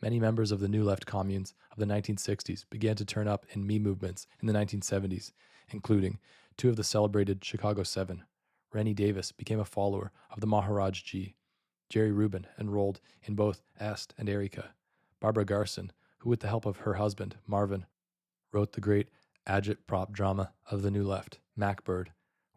Many members of the New Left communes of the 1960s began to turn up in Me movements in the 1970s, including two of the celebrated Chicago Seven. Rennie Davis became a follower of the Maharaj Ji. Jerry Rubin enrolled in both Est and Erika. Barbara Garson, who with the help of her husband, Marvin, wrote the great agitprop drama of the New Left, Macbird,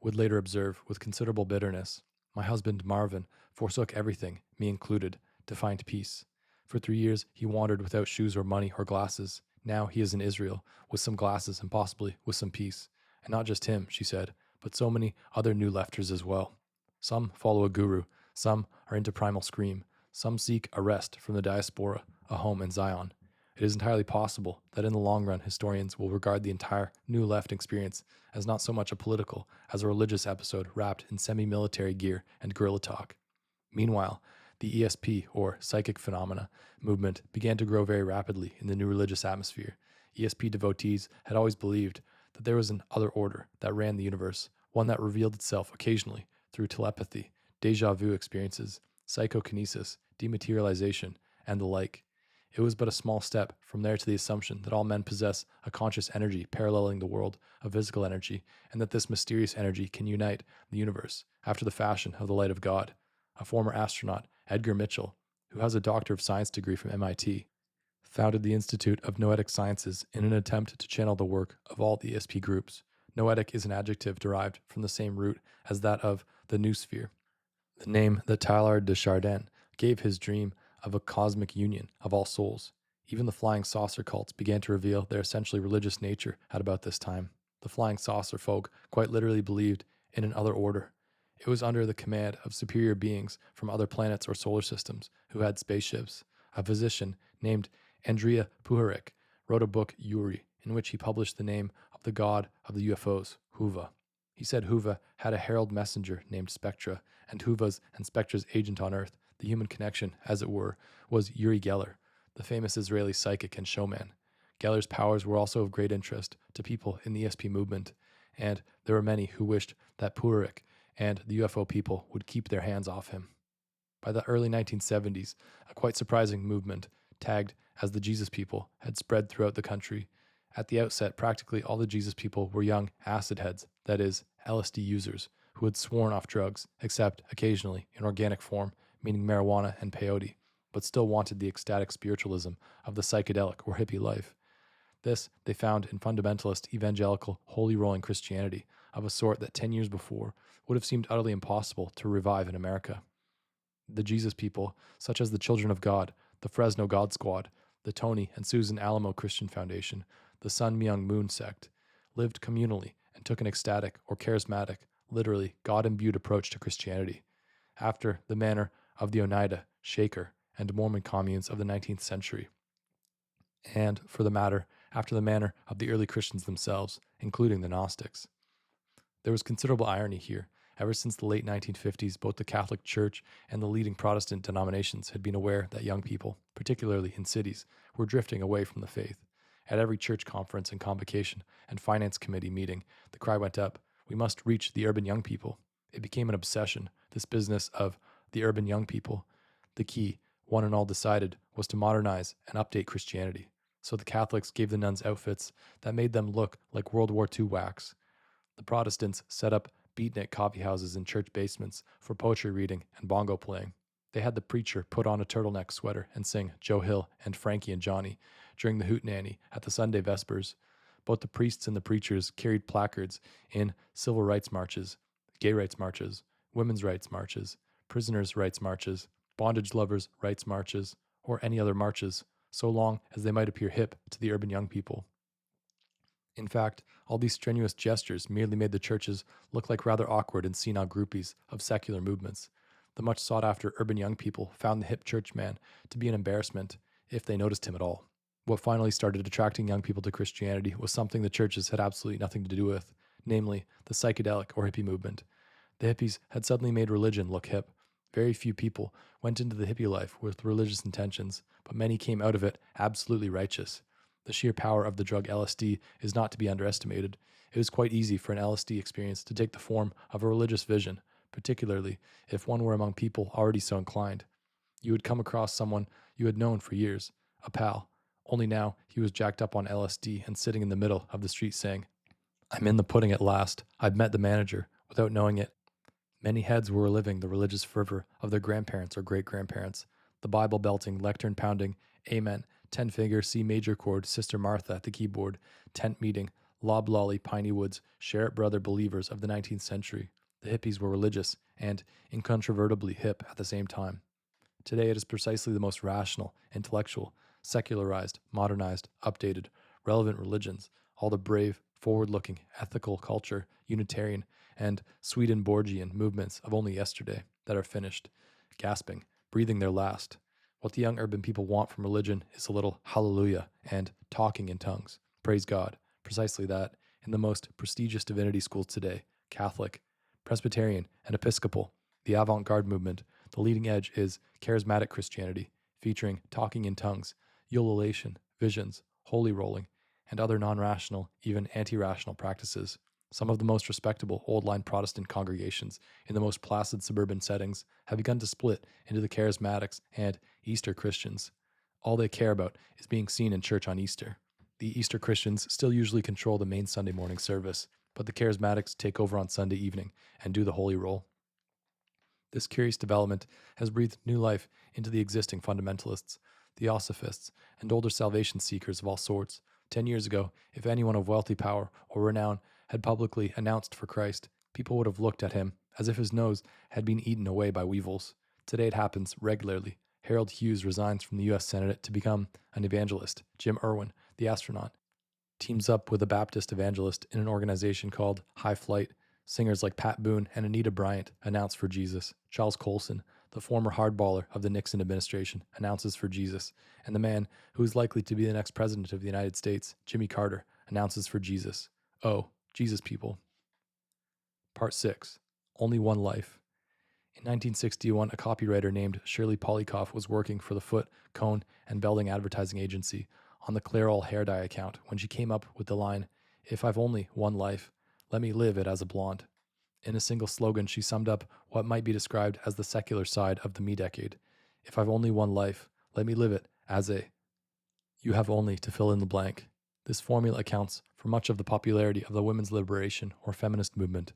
would later observe with considerable bitterness, "My husband Marvin forsook everything, me included, to find peace. For 3 years he wandered without shoes or money or glasses. Now he is in Israel, with some glasses and possibly with some peace. And not just him," she said, "but so many other New Lefters as well. Some follow a guru, some are into primal scream, some seek a rest from the diaspora, a home in Zion. It is entirely possible that in the long run historians will regard the entire New Left experience as not so much a political as a religious episode wrapped in semi-military gear and guerrilla talk." Meanwhile, the ESP, or psychic phenomena, movement began to grow very rapidly in the new religious atmosphere. ESP devotees had always believed that there was an other order that ran the universe, one that revealed itself occasionally through telepathy, déjà vu experiences, psychokinesis, dematerialization, and the like. It was but a small step from there to the assumption that all men possess a conscious energy paralleling the world of physical energy, and that this mysterious energy can unite the universe after the fashion of the light of God. A former astronaut, Edgar Mitchell, who has a Doctor of Science degree from MIT, founded the Institute of Noetic Sciences in an attempt to channel the work of all the ESP groups. Noetic is an adjective derived from the same root as that of the noosphere, the name that Teilhard de Chardin gave his dream of a cosmic union of all souls. Even the flying saucer cults began to reveal their essentially religious nature at about this time. The flying saucer folk quite literally believed in an other order. It was under the command of superior beings from other planets or solar systems who had spaceships. A physician named Andrija Puharic wrote a book, Yuri, in which he published the name of the god of the UFOs, Huva. He said Huva had a herald messenger named Spectra, and Huva's and Spectra's agent on Earth, the human connection, as it were, was Uri Geller, the famous Israeli psychic and showman. Geller's powers were also of great interest to people in the ESP movement, and there were many who wished that Puharic and the UFO people would keep their hands off him. By the early 1970s, a quite surprising movement, tagged as the Jesus People, had spread throughout the country. At the outset, practically all the Jesus People were young acid heads, that is, LSD users who had sworn off drugs, except occasionally in organic form, meaning marijuana and peyote, but still wanted the ecstatic spiritualism of the psychedelic or hippie life. This they found in fundamentalist evangelical holy rolling Christianity of a sort that 10 years before would have seemed utterly impossible to revive in America. The Jesus people, such as the Children of God, the Fresno God Squad, the Tony and Susan Alamo Christian Foundation, the Sun Myung Moon sect, lived communally and took an ecstatic or charismatic, literally God-imbued approach to Christianity, after the manner of the Oneida, Shaker, and Mormon communes of the 19th century, and, for the matter, after the manner of the early Christians themselves, including the Gnostics. There was considerable irony here. Ever since the late 1950s, both the Catholic Church and the leading Protestant denominations had been aware that young people, particularly in cities, were drifting away from the faith. At every church conference and convocation and finance committee meeting, the cry went up, "We must reach the urban young people." It became an obsession, this business of the urban young people. The key, one and all decided, was to modernize and update Christianity. So the Catholics gave the nuns outfits that made them look like World War II wax. The Protestants set up beatnik coffee houses in church basements for poetry reading and bongo playing. They had the preacher put on a turtleneck sweater and sing Joe Hill and Frankie and Johnny during the hootenanny at the Sunday Vespers. Both the priests and the preachers carried placards in civil rights marches, gay rights marches, women's rights marches, prisoners' rights marches, bondage lovers' rights marches, or any other marches, so long as they might appear hip to the urban young people. In fact, all these strenuous gestures merely made the churches look like rather awkward and senile groupies of secular movements. The much sought-after urban young people found the hip churchman to be an embarrassment, if they noticed him at all. What finally started attracting young people to Christianity was something the churches had absolutely nothing to do with, namely the psychedelic or hippie movement. The hippies had suddenly made religion look hip. Very few people went into the hippie life with religious intentions, but many came out of it absolutely righteous. The sheer power of the drug LSD is not to be underestimated. It is quite easy for an LSD experience to take the form of a religious vision, particularly if one were among people already so inclined. You would come across someone you had known for years, a pal, only now he was jacked up on LSD and sitting in the middle of the street saying, "I'm in the pudding at last. I've met the manager," without knowing it. Many heads were reliving the religious fervor of their grandparents or great-grandparents, the Bible-belting, lectern-pounding, amen, 10-finger C major chord, Sister Martha at the keyboard, tent meeting, loblolly piney woods, share-it brother believers of the 19th century. The hippies were religious and incontrovertibly hip at the same time. Today it is precisely the most rational, intellectual, secularized, modernized, updated, relevant religions, all the brave, forward-looking, ethical culture, Unitarian, and Swedenborgian movements of only yesterday that are finished, gasping, breathing their last. What the young urban people want from religion is a little hallelujah and talking in tongues. Praise God. Precisely that. In the most prestigious divinity schools today, Catholic, Presbyterian, and Episcopal, the avant-garde movement, the leading edge is charismatic Christianity, featuring talking in tongues, ululation, visions, holy rolling, and other non-rational, even anti-rational practices. Some of the most respectable old-line Protestant congregations in the most placid suburban settings have begun to split into the charismatics and Easter Christians. All they care about is being seen in church on Easter. The Easter Christians still usually control the main Sunday morning service, but the charismatics take over on Sunday evening and do the holy roll. This curious development has breathed new life into the existing fundamentalists, theosophists, and older salvation seekers of all sorts. 10 years ago, if anyone of wealthy power or renown had publicly announced for Christ, people would have looked at him as if his nose had been eaten away by weevils. Today it happens regularly. Harold Hughes resigns from the U.S. Senate to become an evangelist. Jim Irwin, the astronaut, teams up with a Baptist evangelist in an organization called High Flight. Singers like Pat Boone and Anita Bryant announce for Jesus. Charles Colson, the former hardballer of the Nixon administration, announces for Jesus. And the man who is likely to be the next president of the United States, Jimmy Carter, announces for Jesus. Oh, Jesus people. Part 6. Only One Life. In 1961, a copywriter named Shirley Polikoff was working for the Foot, Cone, and Belding advertising agency on the Clairol hair dye account when she came up with the line, "If I've only one life, let me live it as a blonde." In a single slogan, she summed up what might be described as the secular side of the me decade. If I've only one life, let me live it as a... You have only to fill in the blank. This formula accounts for much of the popularity of the women's liberation or feminist movement.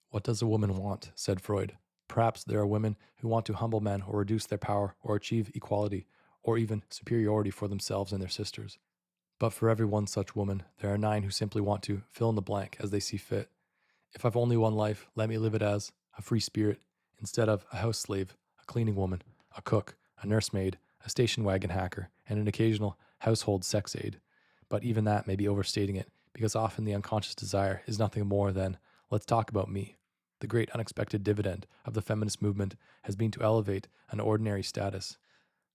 What does a woman want? Said Freud. Perhaps there are women who want to humble men or reduce their power or achieve equality or even superiority for themselves and their sisters. But for every one such woman, there are 9 who simply want to fill in the blank as they see fit. If I've only one life, let me live it as a free spirit instead of a house slave, a cleaning woman, a cook, a nursemaid, a station wagon hacker, and an occasional household sex aide. But even that may be overstating it, because often the unconscious desire is nothing more than, let's talk about me. The great unexpected dividend of the feminist movement has been to elevate an ordinary status,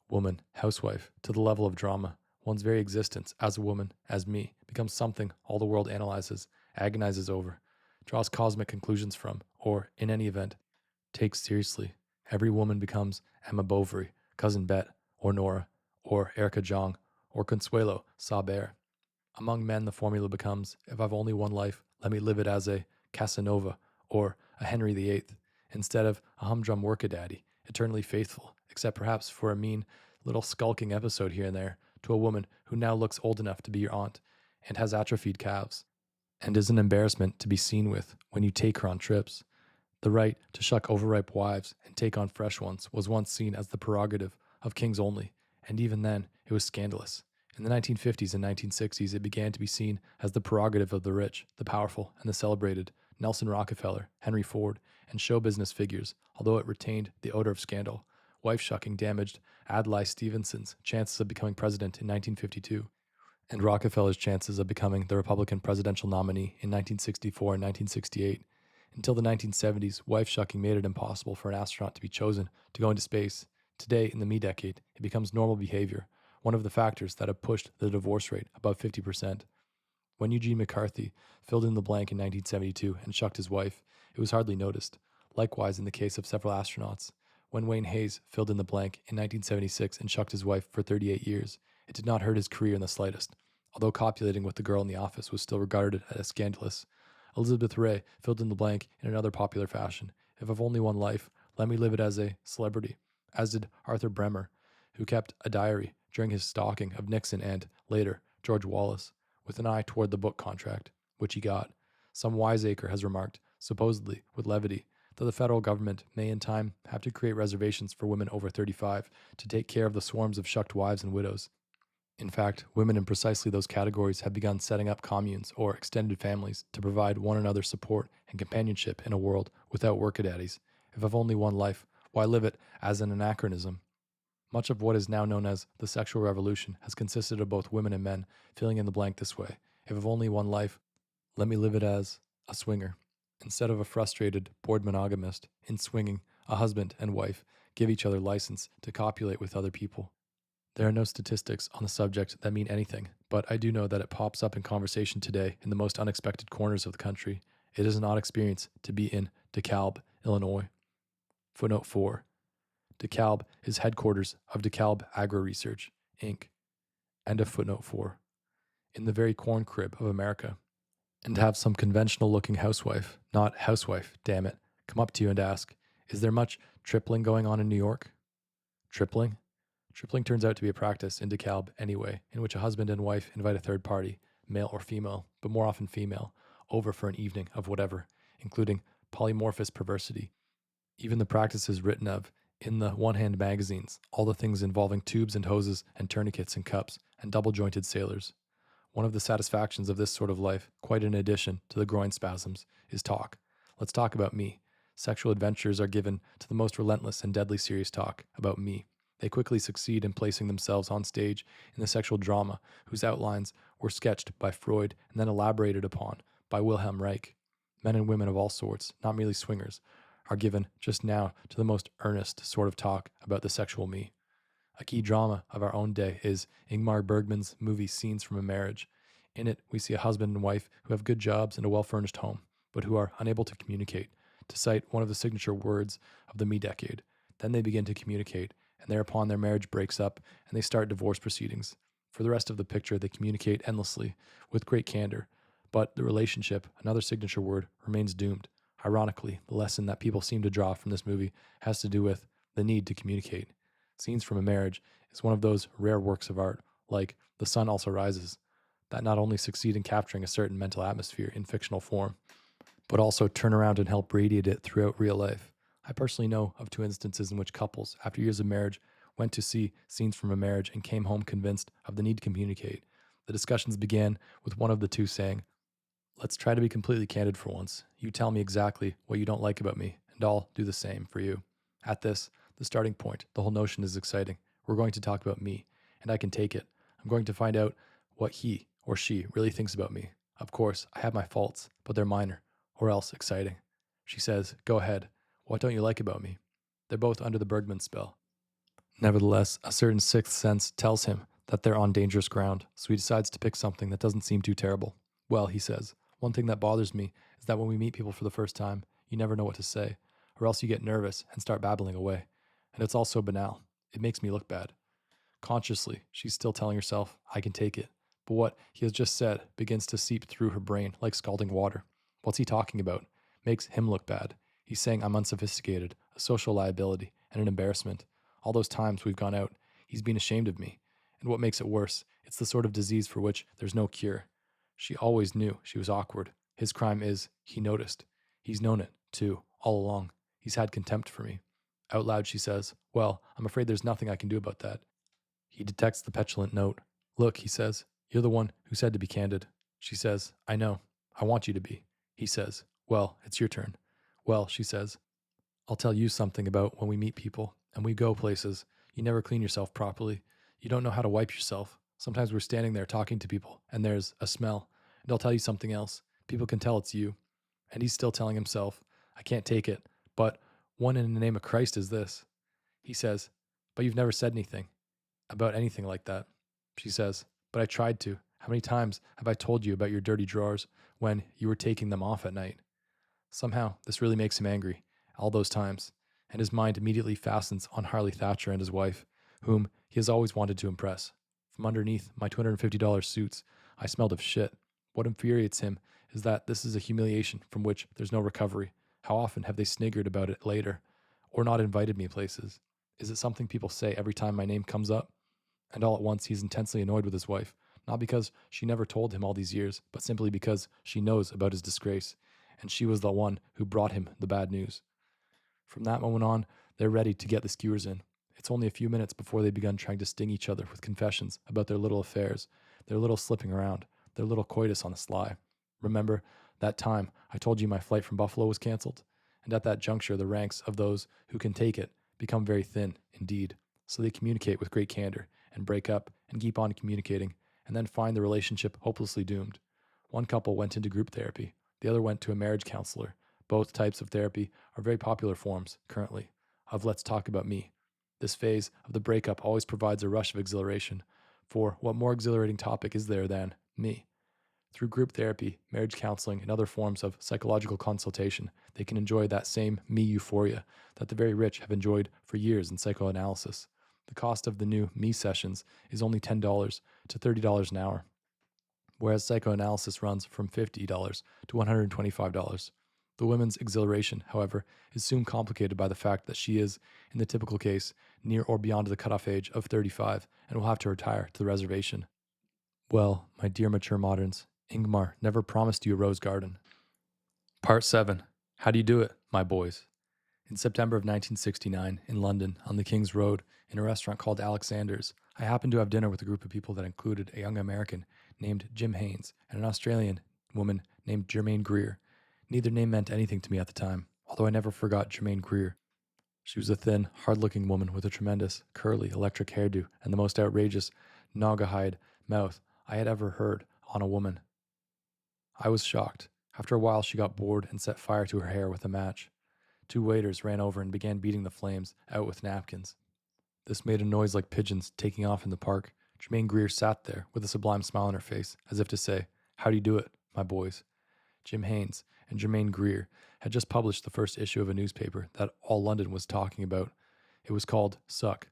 woman, housewife, to the level of drama. One's very existence as a woman, as me, becomes something all the world analyzes, agonizes over, draws cosmic conclusions from, or, in any event, takes seriously. Every woman becomes Emma Bovary, Cousin Bet, or Nora, or Erica Jong, or Consuelo Saber. Among men, the formula becomes, if I've only one life, let me live it as a Casanova or a Henry VIII, instead of a humdrum workadaddy, eternally faithful, except perhaps for a mean little skulking episode here and there, to a woman who now looks old enough to be your aunt and has atrophied calves, and is an embarrassment to be seen with when you take her on trips. The right to shuck overripe wives and take on fresh ones was once seen as the prerogative of kings only, and even then it was scandalous. In the 1950s and 1960s, it began to be seen as the prerogative of the rich, the powerful, and the celebrated Nelson Rockefeller, Henry Ford, and show business figures, although it retained the odor of scandal. Wife shucking damaged Adlai Stevenson's chances of becoming president in 1952, and Rockefeller's chances of becoming the Republican presidential nominee in 1964 and 1968. Until the 1970s, wife shucking made it impossible for an astronaut to be chosen to go into space. Today, in the me decade, it becomes normal behavior, one of the factors that have pushed the divorce rate above 50%. When Eugene McCarthy filled in the blank in 1972 and shucked his wife, it was hardly noticed. Likewise, in the case of several astronauts. When Wayne Hayes filled in the blank in 1976 and shucked his wife for 38 years, it did not hurt his career in the slightest, although copulating with the girl in the office was still regarded as scandalous. Elizabeth Ray filled in the blank in another popular fashion. If I've only one life, let me live it as a celebrity, as did Arthur Bremer, who kept a diary during his stalking of Nixon and, later, George Wallace, with an eye toward the book contract, which he got. Some wiseacre has remarked, supposedly with levity, that the federal government may in time have to create reservations for women over 35 to take care of the swarms of shucked wives and widows. In fact, women in precisely those categories have begun setting up communes or extended families to provide one another support and companionship in a world without workadaddies. If I've only one life, why live it as an anachronism? Much of what is now known as the sexual revolution has consisted of both women and men filling in the blank this way. If I've only one life, let me live it as a swinger. Instead of a frustrated, bored monogamist, in swinging, a husband and wife give each other license to copulate with other people. There are no statistics on the subject that mean anything, but I do know that it pops up in conversation today in the most unexpected corners of the country. It is an odd experience to be in DeKalb, Illinois. Footnote 4. DeKalb is headquarters of DeKalb Agro Research, Inc. End of footnote 4. In the very corn crib of America. And have some conventional looking housewife, not housewife, damn it, come up to you and ask, is there much tripling going on in New York? Tripling? Tripling turns out to be a practice in DeKalb anyway, in which a husband and wife invite a third party, male or female, but more often female, over for an evening of whatever, including polymorphous perversity. Even the practices written of in the one-hand magazines, all the things involving tubes and hoses and tourniquets and cups and double-jointed sailors. One of the satisfactions of this sort of life, quite in addition to the groin spasms, is talk. Let's talk about me. Sexual adventures are given to the most relentless and deadly serious talk about me. They quickly succeed in placing themselves on stage in the sexual drama whose outlines were sketched by Freud and then elaborated upon by Wilhelm Reich. Men and women of all sorts, not merely swingers, are given just now to the most earnest sort of talk about the sexual me. A key drama of our own day is Ingmar Bergman's movie Scenes from a Marriage. In it, we see a husband and wife who have good jobs and a well-furnished home, but who are unable to communicate, to cite one of the signature words of the me decade. Then they begin to communicate, and thereupon their marriage breaks up, and they start divorce proceedings. For the rest of the picture, they communicate endlessly, with great candor, but the relationship, another signature word, remains doomed. Ironically, the lesson that people seem to draw from this movie has to do with the need to communicate. Scenes from a Marriage is one of those rare works of art, like The Sun Also Rises, that not only succeed in capturing a certain mental atmosphere in fictional form, but also turn around and help radiate it throughout real life. I personally know of 2 instances in which couples, after years of marriage, went to see scenes from a marriage and came home convinced of the need to communicate. The discussions began with one of the two saying, "Let's try to be completely candid for once. You tell me exactly what you don't like about me, and I'll do the same for you." At this, the starting point, the whole notion is exciting. We're going to talk about me, and I can take it. I'm going to find out what he or she really thinks about me. Of course, I have my faults, but they're minor, or else exciting. She says, "Go ahead. What don't you like about me?" They're both under the Bergman spell. Nevertheless, a certain sixth sense tells him that they're on dangerous ground, so he decides to pick something that doesn't seem too terrible. "Well," he says, "one thing that bothers me is that when we meet people for the first time, you never know what to say, or else you get nervous and start babbling away. And it's all so banal. It makes me look bad." Consciously, she's still telling herself, "I can take it." But what he has just said begins to seep through her brain like scalding water. What's he talking about? Makes him look bad. He's saying I'm unsophisticated, a social liability, and an embarrassment. All those times we've gone out, he's been ashamed of me. And what makes it worse, it's the sort of disease for which there's no cure. She always knew she was awkward. His crime is, he noticed. He's known it, too, all along. He's had contempt for me. Out loud, she says, "Well, I'm afraid there's nothing I can do about that." He detects the petulant note. "Look," he says, "you're the one who said to be candid." She says, "I know. I want you to be." He says, "Well, it's your turn." "Well," she says, "I'll tell you something about when we meet people and we go places. You never clean yourself properly. You don't know how to wipe yourself. Sometimes we're standing there talking to people and there's a smell. And I'll tell you something else. People can tell it's you." And he's still telling himself, "I can't take it. But what in the name of Christ is this?" He says, "But you've never said anything about anything like that." She says, "But I tried to. How many times have I told you about your dirty drawers when you were taking them off at night?" Somehow, this really makes him angry, all those times, and his mind immediately fastens on Harley Thatcher and his wife, whom he has always wanted to impress. From underneath my $250 suits, I smelled of shit. What infuriates him is that this is a humiliation from which there's no recovery. How often have they sniggered about it later, or not invited me places? Is it something people say every time my name comes up? And all at once he's intensely annoyed with his wife, not because she never told him all these years, but simply because she knows about his disgrace, and she was the one who brought him the bad news. From that moment on, they're ready to get the skewers in. It's only a few minutes before they begun trying to sting each other with confessions about their little affairs, their little slipping around, their little coitus on the sly. "Remember that time I told you my flight from Buffalo was canceled?" And at that juncture, the ranks of those who can take it become very thin indeed. So they communicate with great candor and break up and keep on communicating and then find the relationship hopelessly doomed. One couple went into group therapy. The other went to a marriage counselor. Both types of therapy are very popular forms, currently, of "let's talk about me." This phase of the breakup always provides a rush of exhilaration, for what more exhilarating topic is there than me? Through group therapy, marriage counseling, and other forms of psychological consultation, they can enjoy that same me euphoria that the very rich have enjoyed for years in psychoanalysis. The cost of the new me sessions is only $10 to $30 an hour, whereas psychoanalysis runs from $50 to $125. The woman's exhilaration, however, is soon complicated by the fact that she is, in the typical case, near or beyond the cutoff age of 35 and will have to retire to the reservation. Well, my dear mature moderns, Ingmar never promised you a rose garden. Part 7. How do you do it, my boys? In September of 1969, in London, on the King's Road, in a restaurant called Alexander's, I happened to have dinner with a group of people that included a young American named Jim Haynes and an Australian woman named Germaine Greer. Neither name meant anything to me at the time, although I never forgot Germaine Greer. She was a thin, hard-looking woman with a tremendous, curly, electric hairdo and the most outrageous, naugahyde mouth I had ever heard on a woman. I was shocked. After a while, she got bored and set fire to her hair with a match. 2 waiters ran over and began beating the flames out with napkins. This made a noise like pigeons taking off in the park. Germaine Greer sat there with a sublime smile on her face, as if to say, "How do you do it, my boys?" Jim Haynes and Germaine Greer had just published the first issue of a newspaper that all London was talking about. It was called Suck.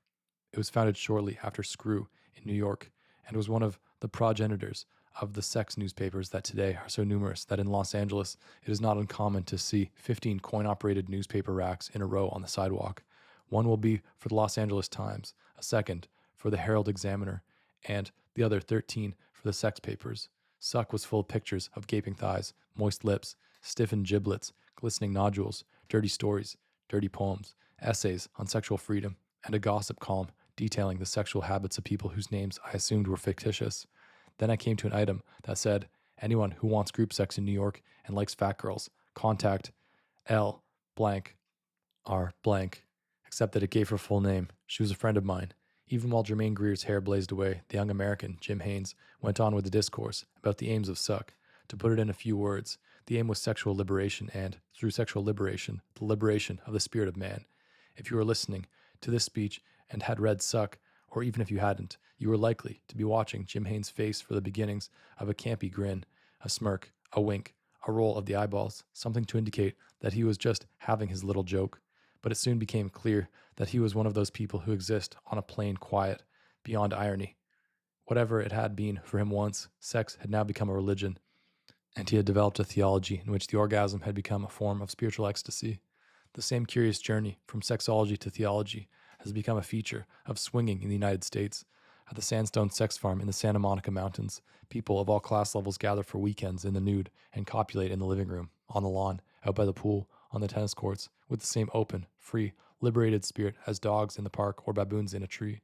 It was founded shortly after Screw in New York, and was one of the progenitors of the sex newspapers that today are so numerous that in Los Angeles it is not uncommon to see 15 coin-operated newspaper racks in a row on the sidewalk. One will be for the Los Angeles Times, a second for the Herald Examiner, and the other 13 for the sex papers. Suck was full of pictures of gaping thighs, moist lips, stiffened giblets, glistening nodules, dirty stories, dirty poems, essays on sexual freedom, and a gossip column detailing the sexual habits of people whose names I assumed were fictitious. Then I came to an item that said, anyone who wants group sex in New York and likes fat girls, contact L blank R blank, except that it gave her full name. She was a friend of mine. Even while Jermaine Greer's hair blazed away, the young American, Jim Haynes, went on with the discourse about the aims of suck. To put it in a few words, the aim was sexual liberation and, through sexual liberation, the liberation of the spirit of man. If you were listening to this speech and had read Suck, or even if you hadn't, you were likely to be watching Jim Haynes' face for the beginnings of a campy grin, a smirk, a wink, a roll of the eyeballs, something to indicate that he was just having his little joke. But it soon became clear that he was one of those people who exist on a plane quiet, beyond irony. Whatever it had been for him once, sex had now become a religion, and he had developed a theology in which the orgasm had become a form of spiritual ecstasy. The same curious journey from sexology to theology has become a feature of swinging in the United States. At the Sandstone Sex Farm in the Santa Monica Mountains, people of all class levels gather for weekends in the nude and copulate in the living room, on the lawn, out by the pool, on the tennis courts, with the same open, free, liberated spirit as dogs in the park or baboons in a tree.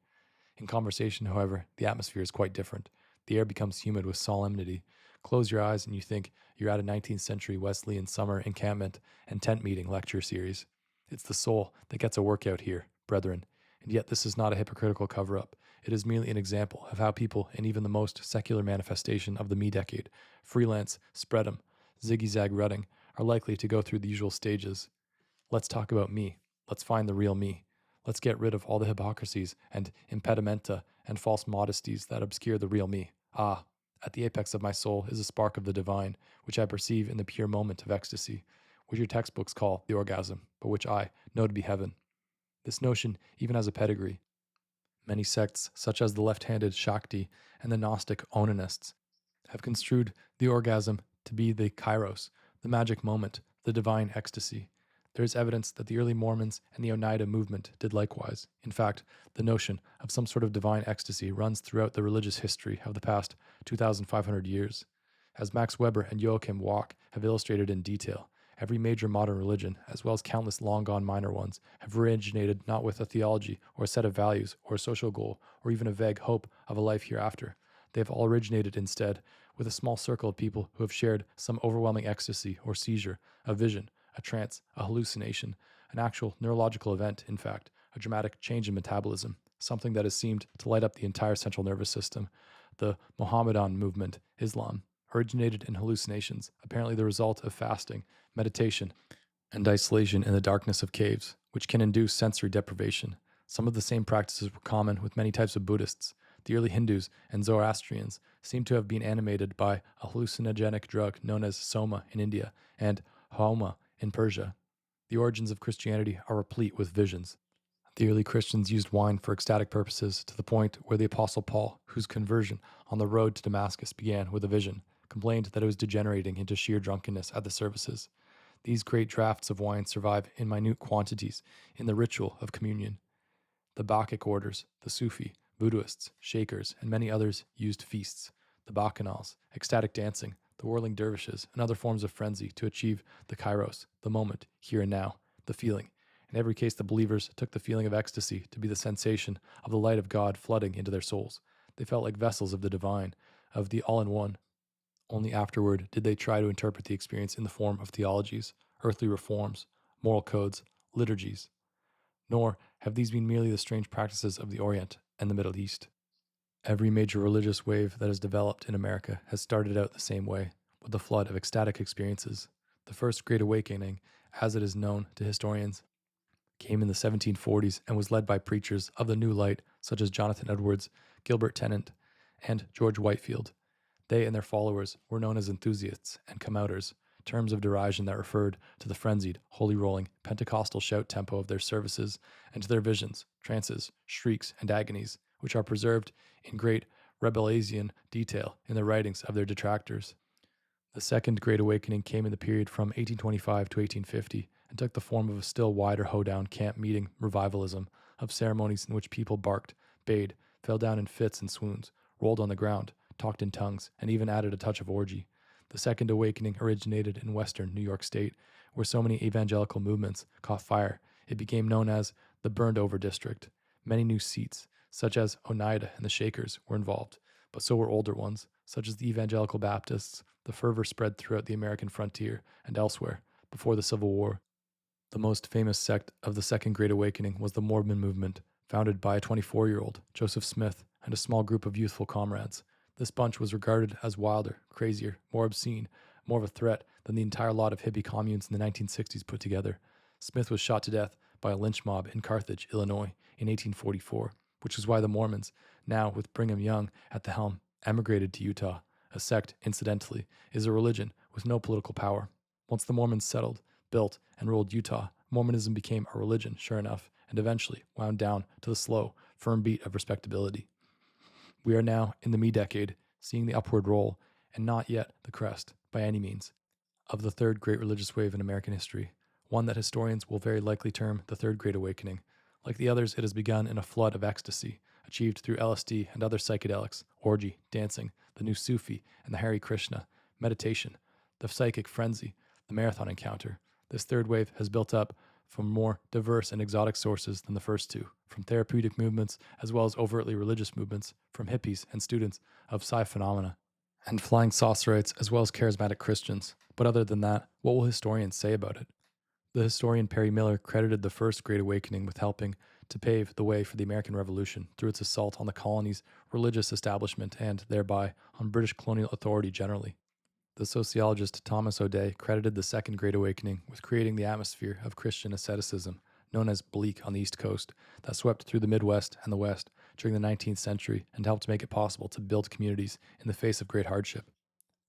In conversation, however, the atmosphere is quite different. The air becomes humid with solemnity. Close your eyes and you think you're at a 19th century Wesleyan summer encampment and tent meeting lecture series. It's the soul that gets a workout here, brethren. And yet this is not a hypocritical cover-up. It is merely an example of how people in even the most secular manifestation of the me decade, freelance, spread 'em, ziggy-zag rutting, are likely to go through the usual stages. Let's talk about me. Let's find the real me. Let's get rid of all the hypocrisies and impedimenta and false modesties that obscure the real me. Ah, at the apex of my soul is a spark of the divine, which I perceive in the pure moment of ecstasy, which your textbooks call the orgasm, but which I know to be heaven. This notion even has a pedigree. Many sects, such as the left-handed Shakti and the Gnostic Onanists, have construed the orgasm to be the kairos, the magic moment, the divine ecstasy. There is evidence that the early Mormons and the Oneida movement did likewise. In fact, the notion of some sort of divine ecstasy runs throughout the religious history of the past 2,500 years. As Max Weber and Joachim Wach have illustrated in detail, every major modern religion, as well as countless long-gone minor ones, have originated not with a theology or a set of values or a social goal or even a vague hope of a life hereafter. They have all originated instead with a small circle of people who have shared some overwhelming ecstasy or seizure, a vision, a trance, a hallucination, an actual neurological event, in fact, a dramatic change in metabolism, something that has seemed to light up the entire central nervous system. The Mohammedan movement, Islam, originated in hallucinations, apparently the result of fasting, meditation, and isolation in the darkness of caves, which can induce sensory deprivation. Some of the same practices were common with many types of Buddhists. The early Hindus and Zoroastrians seem to have been animated by a hallucinogenic drug known as soma in India and haoma in Persia. The origins of Christianity are replete with visions. The early Christians used wine for ecstatic purposes to the point where the Apostle Paul, whose conversion on the road to Damascus began with a vision, complained that it was degenerating into sheer drunkenness at the services. These great draughts of wine survive in minute quantities in the ritual of communion. The Bacchic orders, the Sufi, Buddhists, Shakers, and many others used feasts, the bacchanals, ecstatic dancing, the whirling dervishes, and other forms of frenzy to achieve the kairos, the moment, here and now, the feeling. In every case, the believers took the feeling of ecstasy to be the sensation of the light of God flooding into their souls. They felt like vessels of the divine, of the all-in-one. Only afterward did they try to interpret the experience in the form of theologies, earthly reforms, moral codes, liturgies. Nor have these been merely the strange practices of the Orient and the Middle East. Every major religious wave that has developed in America has started out the same way, with a flood of ecstatic experiences. The first Great Awakening, as it is known to historians, came in the 1740s and was led by preachers of the New Light such as Jonathan Edwards, Gilbert Tennant, and George Whitefield. They and their followers were known as enthusiasts and come-outers, terms of derision that referred to the frenzied, holy rolling, Pentecostal shout tempo of their services and to their visions, trances, shrieks, and agonies, which are preserved in great Rabelaisian detail in the writings of their detractors. The Second Great Awakening came in the period from 1825 to 1850 and took the form of a still wider hoedown camp meeting revivalism of ceremonies in which people barked, bayed, fell down in fits and swoons, rolled on the ground, talked in tongues, and even added a touch of orgy. The Second Awakening originated in western New York State, where so many evangelical movements caught fire. It became known as the Burned Over District. Many new seats, such as Oneida and the Shakers, were involved, but so were older ones, such as the Evangelical Baptists. The fervor spread throughout the American frontier and elsewhere before the Civil War. The most famous sect of the Second Great Awakening was the Mormon movement, founded by a 24-year-old, Joseph Smith, and a small group of youthful comrades. This bunch was regarded as wilder, crazier, more obscene, more of a threat than the entire lot of hippie communes in the 1960s put together. Smith was shot to death by a lynch mob in Carthage, Illinois, in 1844, which is why the Mormons, now with Brigham Young at the helm, emigrated to Utah. A sect, incidentally, is a religion with no political power. Once the Mormons settled, built, and ruled Utah, Mormonism became a religion, sure enough, and eventually wound down to the slow, firm beat of respectability. We are now in the me-decade, seeing the upward roll, and not yet the crest, by any means, of the third great religious wave in American history, one that historians will very likely term the Third Great Awakening. Like the others, it has begun in a flood of ecstasy, achieved through LSD and other psychedelics, orgy, dancing, the new Sufi and the Hare Krishna, meditation, the psychic frenzy, the marathon encounter. This third wave has built up from more diverse and exotic sources than the first two, from therapeutic movements as well as overtly religious movements, from hippies and students of psi phenomena, and flying saucerites as well as charismatic Christians. But other than that, what will historians say about it? The historian Perry Miller credited the First Great Awakening with helping to pave the way for the American Revolution through its assault on the colony's religious establishment and, thereby, on British colonial authority generally. The sociologist Thomas O'Day credited the Second Great Awakening with creating the atmosphere of Christian asceticism, known as bleak on the East Coast, that swept through the Midwest and the West during the 19th century and helped make it possible to build communities in the face of great hardship.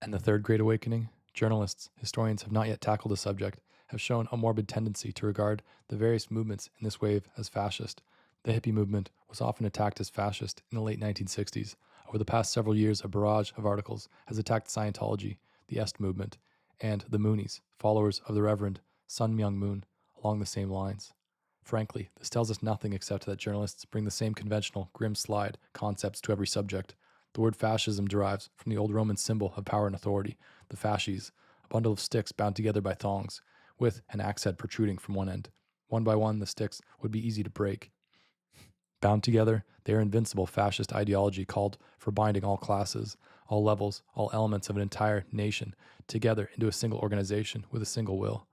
And the Third Great Awakening? Journalists, historians have not yet tackled the subject, have shown a morbid tendency to regard the various movements in this wave as fascist. The hippie movement was often attacked as fascist in the late 1960s. Over the past several years, a barrage of articles has attacked Scientology, the Est movement, and the Moonies, followers of the Reverend Sun Myung Moon, along the same lines. Frankly, this tells us nothing except that journalists bring the same conventional, grim slide concepts to every subject. The word fascism derives from the old Roman symbol of power and authority, the fasces, a bundle of sticks bound together by thongs, with an axe head protruding from one end. One by one, the sticks would be easy to break. Bound together, their invincible fascist ideology called for binding all classes, all levels, all elements of an entire nation together into a single organization with a single will.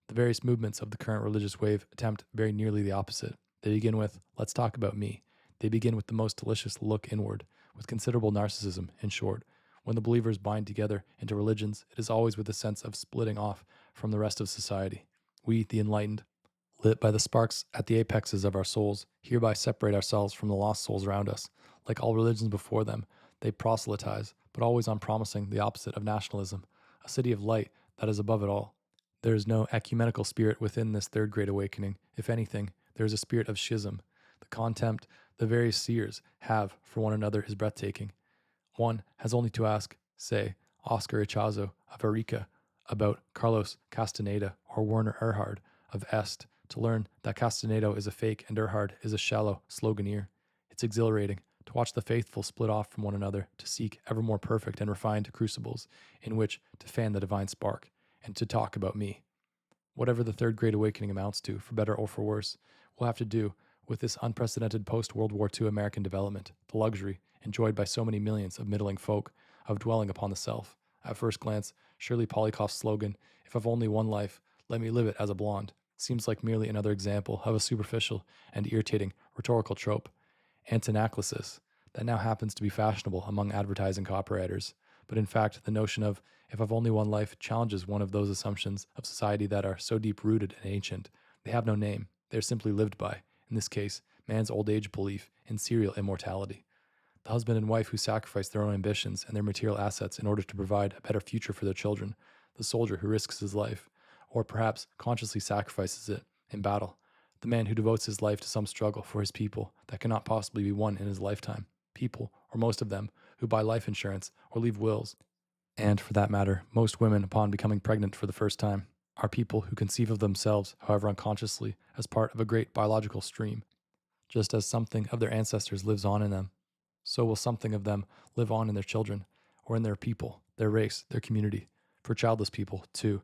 The various movements of the current religious wave attempt very nearly the opposite. They begin with, let's talk about me. They begin with the most delicious look inward, with considerable narcissism, in short. When the believers bind together into religions, it is always with a sense of splitting off from the rest of society. We, the enlightened, lit by the sparks at the apexes of our souls, hereby separate ourselves from the lost souls around us. Like all religions before them, they proselytize, but always on promising the opposite of nationalism, a city of light that is above it all. There is no ecumenical spirit within this Third Great Awakening. If anything, there is a spirit of schism. The contempt the various seers have for one another is breathtaking. One has only to ask, say, Oscar Ichazo of Arica about Carlos Castaneda or Werner Erhard of Est to learn that Castaneda is a fake and Erhard is a shallow sloganeer. It's exhilarating to watch the faithful split off from one another to seek ever more perfect and refined crucibles in which to fan the divine spark and to talk about me. Whatever the Third Great Awakening amounts to, for better or for worse, will have to do with this unprecedented post-World War II American development, the luxury, enjoyed by so many millions of middling folk, of dwelling upon the self. At first glance, Shirley Polikoff's slogan, if I've only one life, let me live it as a blonde, seems like merely another example of a superficial and irritating rhetorical trope, antinaclysis, that now happens to be fashionable among advertising copywriters. But in fact, the notion of if I've only one life challenges one of those assumptions of society that are so deep-rooted and ancient. They have no name. They are simply lived by, in this case, man's old age belief in serial immortality. The husband and wife who sacrifice their own ambitions and their material assets in order to provide a better future for their children. The soldier who risks his life, or perhaps consciously sacrifices it, in battle. The man who devotes his life to some struggle for his people that cannot possibly be won in his lifetime. People, or most of them, who buy life insurance or leave wills. And, for that matter, most women, upon becoming pregnant for the first time, are people who conceive of themselves, however unconsciously, as part of a great biological stream. Just as something of their ancestors lives on in them, so will something of them live on in their children, or in their people, their race, their community, for childless people to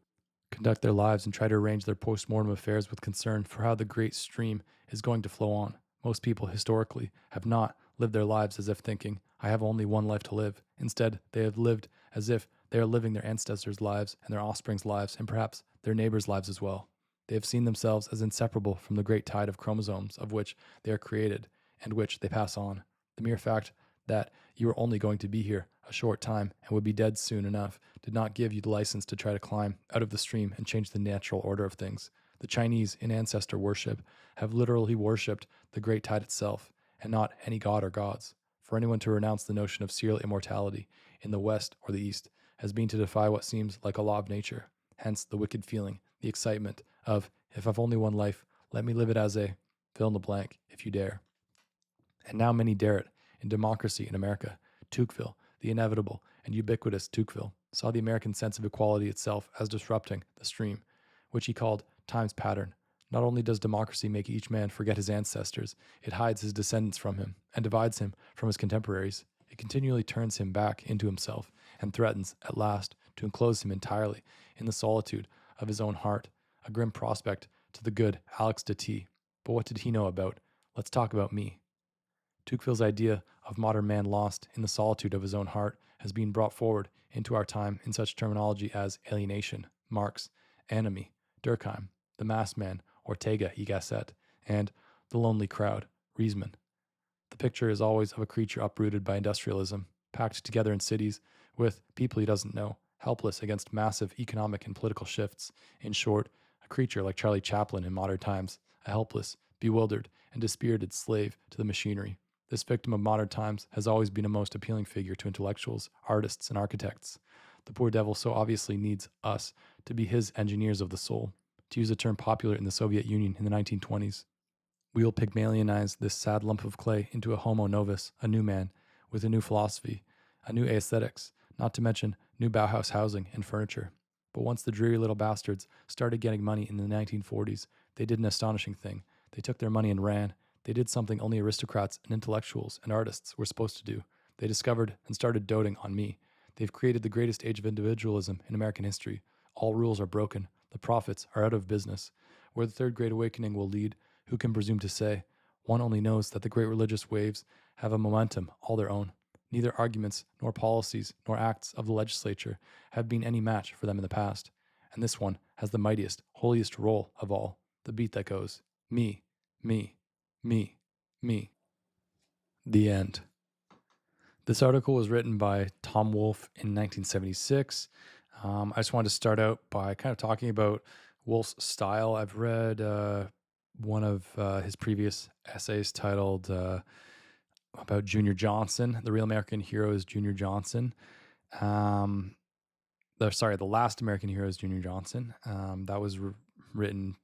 conduct their lives and try to arrange their post-mortem affairs with concern for how the great stream is going to flow on. Most people historically have not lived their lives as if thinking, I have only one life to live. Instead, they have lived as if they are living their ancestors' lives and their offspring's lives and perhaps their neighbors' lives as well. They have seen themselves as inseparable from the great tide of chromosomes of which they are created and which they pass on. The mere fact that you are only going to be here a short time and would be dead soon enough did not give you the license to try to climb out of the stream and change the natural order of things. The Chinese, in ancestor worship, have literally worshipped the great tide itself, and not any god or gods. For anyone to renounce the notion of serial immortality in the West or the East has been to defy what seems like a law of nature. Hence the wicked feeling, the excitement of, if I've only one life, let me live it as a fill in the blank, if you dare. And now many dare it. In democracy in America, Tocqueville, the inevitable and ubiquitous Tocqueville, saw the American sense of equality itself as disrupting the stream, which he called time's pattern. Not only does democracy make each man forget his ancestors, it hides his descendants from him and divides him from his contemporaries. It continually turns him back into himself and threatens, at last, to enclose him entirely in the solitude of his own heart, a grim prospect to the good Alex de T. But what did he know about, let's talk about me? Tocqueville's idea of modern man lost in the solitude of his own heart has been brought forward into our time in such terminology as alienation, Marx, enemy, Durkheim, the masked man, Ortega y Gasset, and the lonely crowd, Riesman. The picture is always of a creature uprooted by industrialism, packed together in cities with people he doesn't know, helpless against massive economic and political shifts. In short, a creature like Charlie Chaplin in modern times, a helpless, bewildered, and dispirited slave to the machinery. This victim of modern times has always been a most appealing figure to intellectuals, artists, and architects. The poor devil so obviously needs us to be his engineers of the soul, to use a term popular in the Soviet Union in the 1920s. We will Pygmalionize this sad lump of clay into a homo novus, a new man, with a new philosophy, a new aesthetics, not to mention new Bauhaus housing and furniture. But once the dreary little bastards started getting money in the 1940s, they did an astonishing thing. They took their money and ran. They did something only aristocrats and intellectuals and artists were supposed to do. They discovered and started doting on me. They've created the greatest age of individualism in American history. All rules are broken. The prophets are out of business. Where the Third Great Awakening will lead, who can presume to say? One only knows that the great religious waves have a momentum all their own. Neither arguments, nor policies, nor acts of the legislature have been any match for them in the past. And this one has the mightiest, holiest roll of all, the beat that goes, me, me, me, me. The end. This article was written by Tom Wolfe in 1976. I just wanted to start out by kind of talking about Wolfe's style. I've read one of his previous essays titled about Junior Johnson. The real American hero is Junior Johnson. The last American hero is Junior Johnson. That was written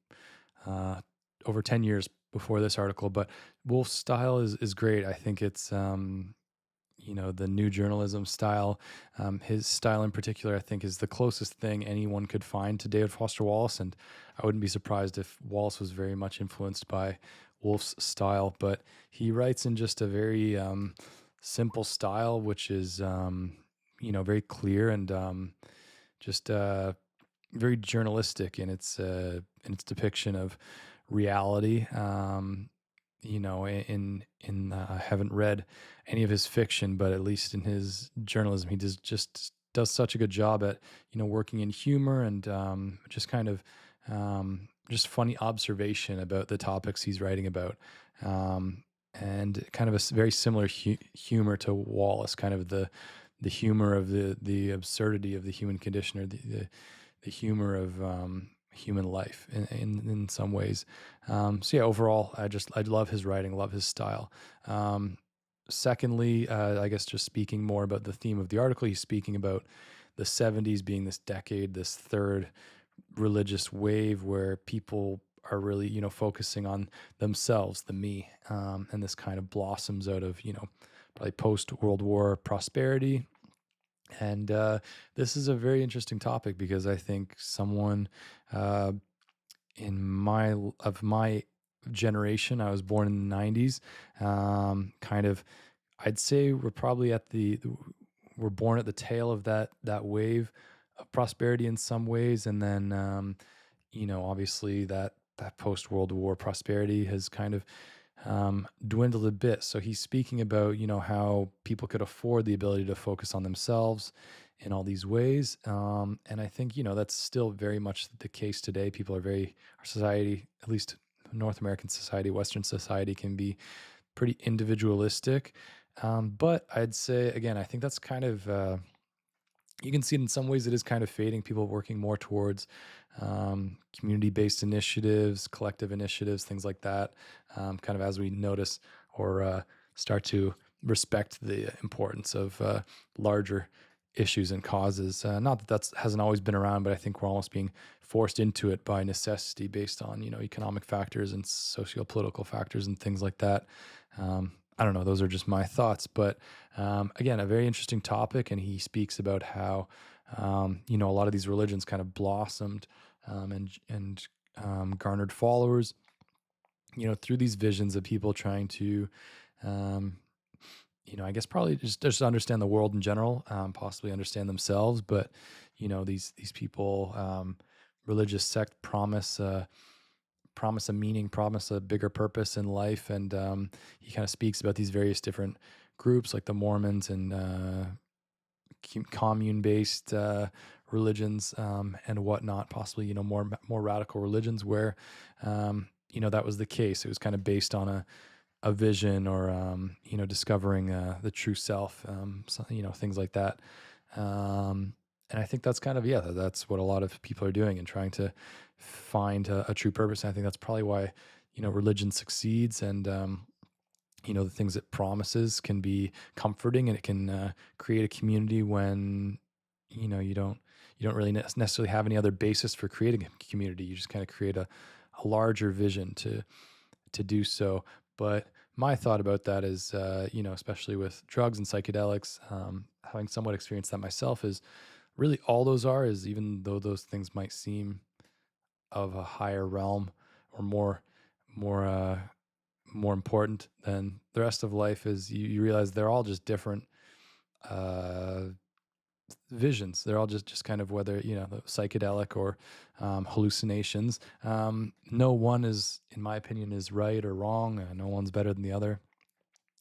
over 10 years before this article, but Wolfe's style is great. I think it's the new journalism style. His style in particular, I think, is the closest thing anyone could find to David Foster Wallace, and I wouldn't be surprised if Wallace was very much influenced by Wolfe's style, but he writes in just a very simple style, which is very clear and just very journalistic in its depiction of reality. I haven't read any of his fiction, but at least in his journalism, he does such a good job at working in humor and just kind of just funny observation about the topics he's writing about, and kind of a very similar humor to Wallace, kind of the humor of the absurdity of the human condition, or the humor of human life in some ways. Overall, I love his writing, love his style. Secondly, I guess just speaking more about the theme of the article, he's speaking about the 70s being this decade, this third religious wave where people are really, focusing on themselves, the me, and this kind of blossoms out of, probably post-World War prosperity. And this is a very interesting topic because I think someone in my generation, I was born in the 90s, kind of, I'd say we're probably we're born at the tail of that wave of prosperity in some ways, and then obviously that post World War prosperity has kind of dwindled a bit. So he's speaking about how people could afford the ability to focus on themselves in all these ways, and I think that's still very much the case today. People are our society, at least North American society, Western society, can be pretty individualistic. But I'd say, again, I think that's kind of, you can see it in some ways it is kind of fading. People working more towards community based initiatives, collective initiatives, things like that, kind of as we notice or start to respect the importance of larger issues and causes. Not that hasn't always been around, but I think we're almost being forced into it by necessity based on economic factors and socio-political factors and things like that. I don't know; those are just my thoughts, but again, a very interesting topic. And he speaks about how a lot of these religions kind of blossomed and garnered followers, through these visions of people trying to um, I guess probably just understand the world in general, possibly understand themselves. But these people, religious sect, promise a meaning, promise a bigger purpose in life, and he kind of speaks about these various different groups, like the Mormons and commune-based religions and whatnot, possibly more radical religions where that was the case. It was kind of based on a vision or discovering the true self, so, things like that. And I think that's kind of that's what a lot of people are doing and trying to find a true purpose. And I think that's probably why religion succeeds, and the things it promises can be comforting, and it can create a community when you don't really necessarily have any other basis for creating a community. You just kind of create a larger vision to do so. But my thought about that is, especially with drugs and psychedelics, having somewhat experienced that myself, is really all those are is, even though those things might seem of a higher realm or more more important than the rest of life, is you realize they're all just different uh, visions. They're all just kind of, whether the psychedelic or hallucinations. No one is, in my opinion, is right or wrong. No one's better than the other.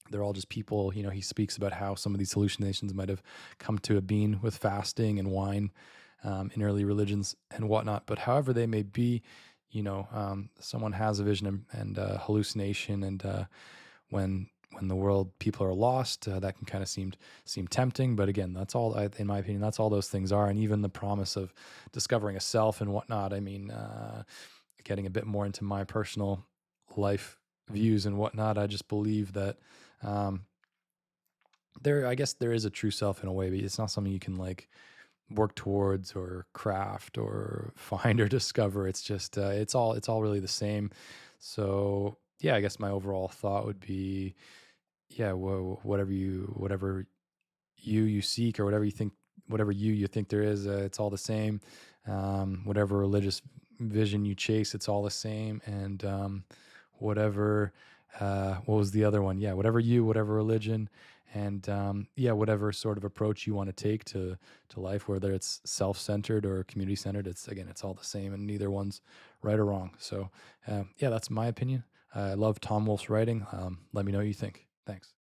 They're all just people. He speaks about how some of these hallucinations might have come to a being with fasting and wine in early religions and whatnot. But however they may be, someone has a vision and hallucination, and when the world people are lost, that can kind of seem tempting. But again, that's all, in my opinion, that's all those things are. And even the promise of discovering a self and whatnot. I mean, getting a bit more into my personal life views and whatnot, I just believe that um, I guess there is a true self in a way, but it's not something you can like work towards or craft or find or discover. It's just it's all really the same. So yeah, I guess my overall thought would be, yeah, whatever you seek, or whatever you think, whatever you think there is, it's all the same. Whatever religious vision you chase, it's all the same. And whatever what was the other one? Yeah, whatever religion, and yeah, whatever sort of approach you want to take to life, whether it's self-centered or community-centered, it's all the same, and neither one's right or wrong. So yeah, that's my opinion. I love Tom Wolfe's writing. Let me know what you think. Thanks.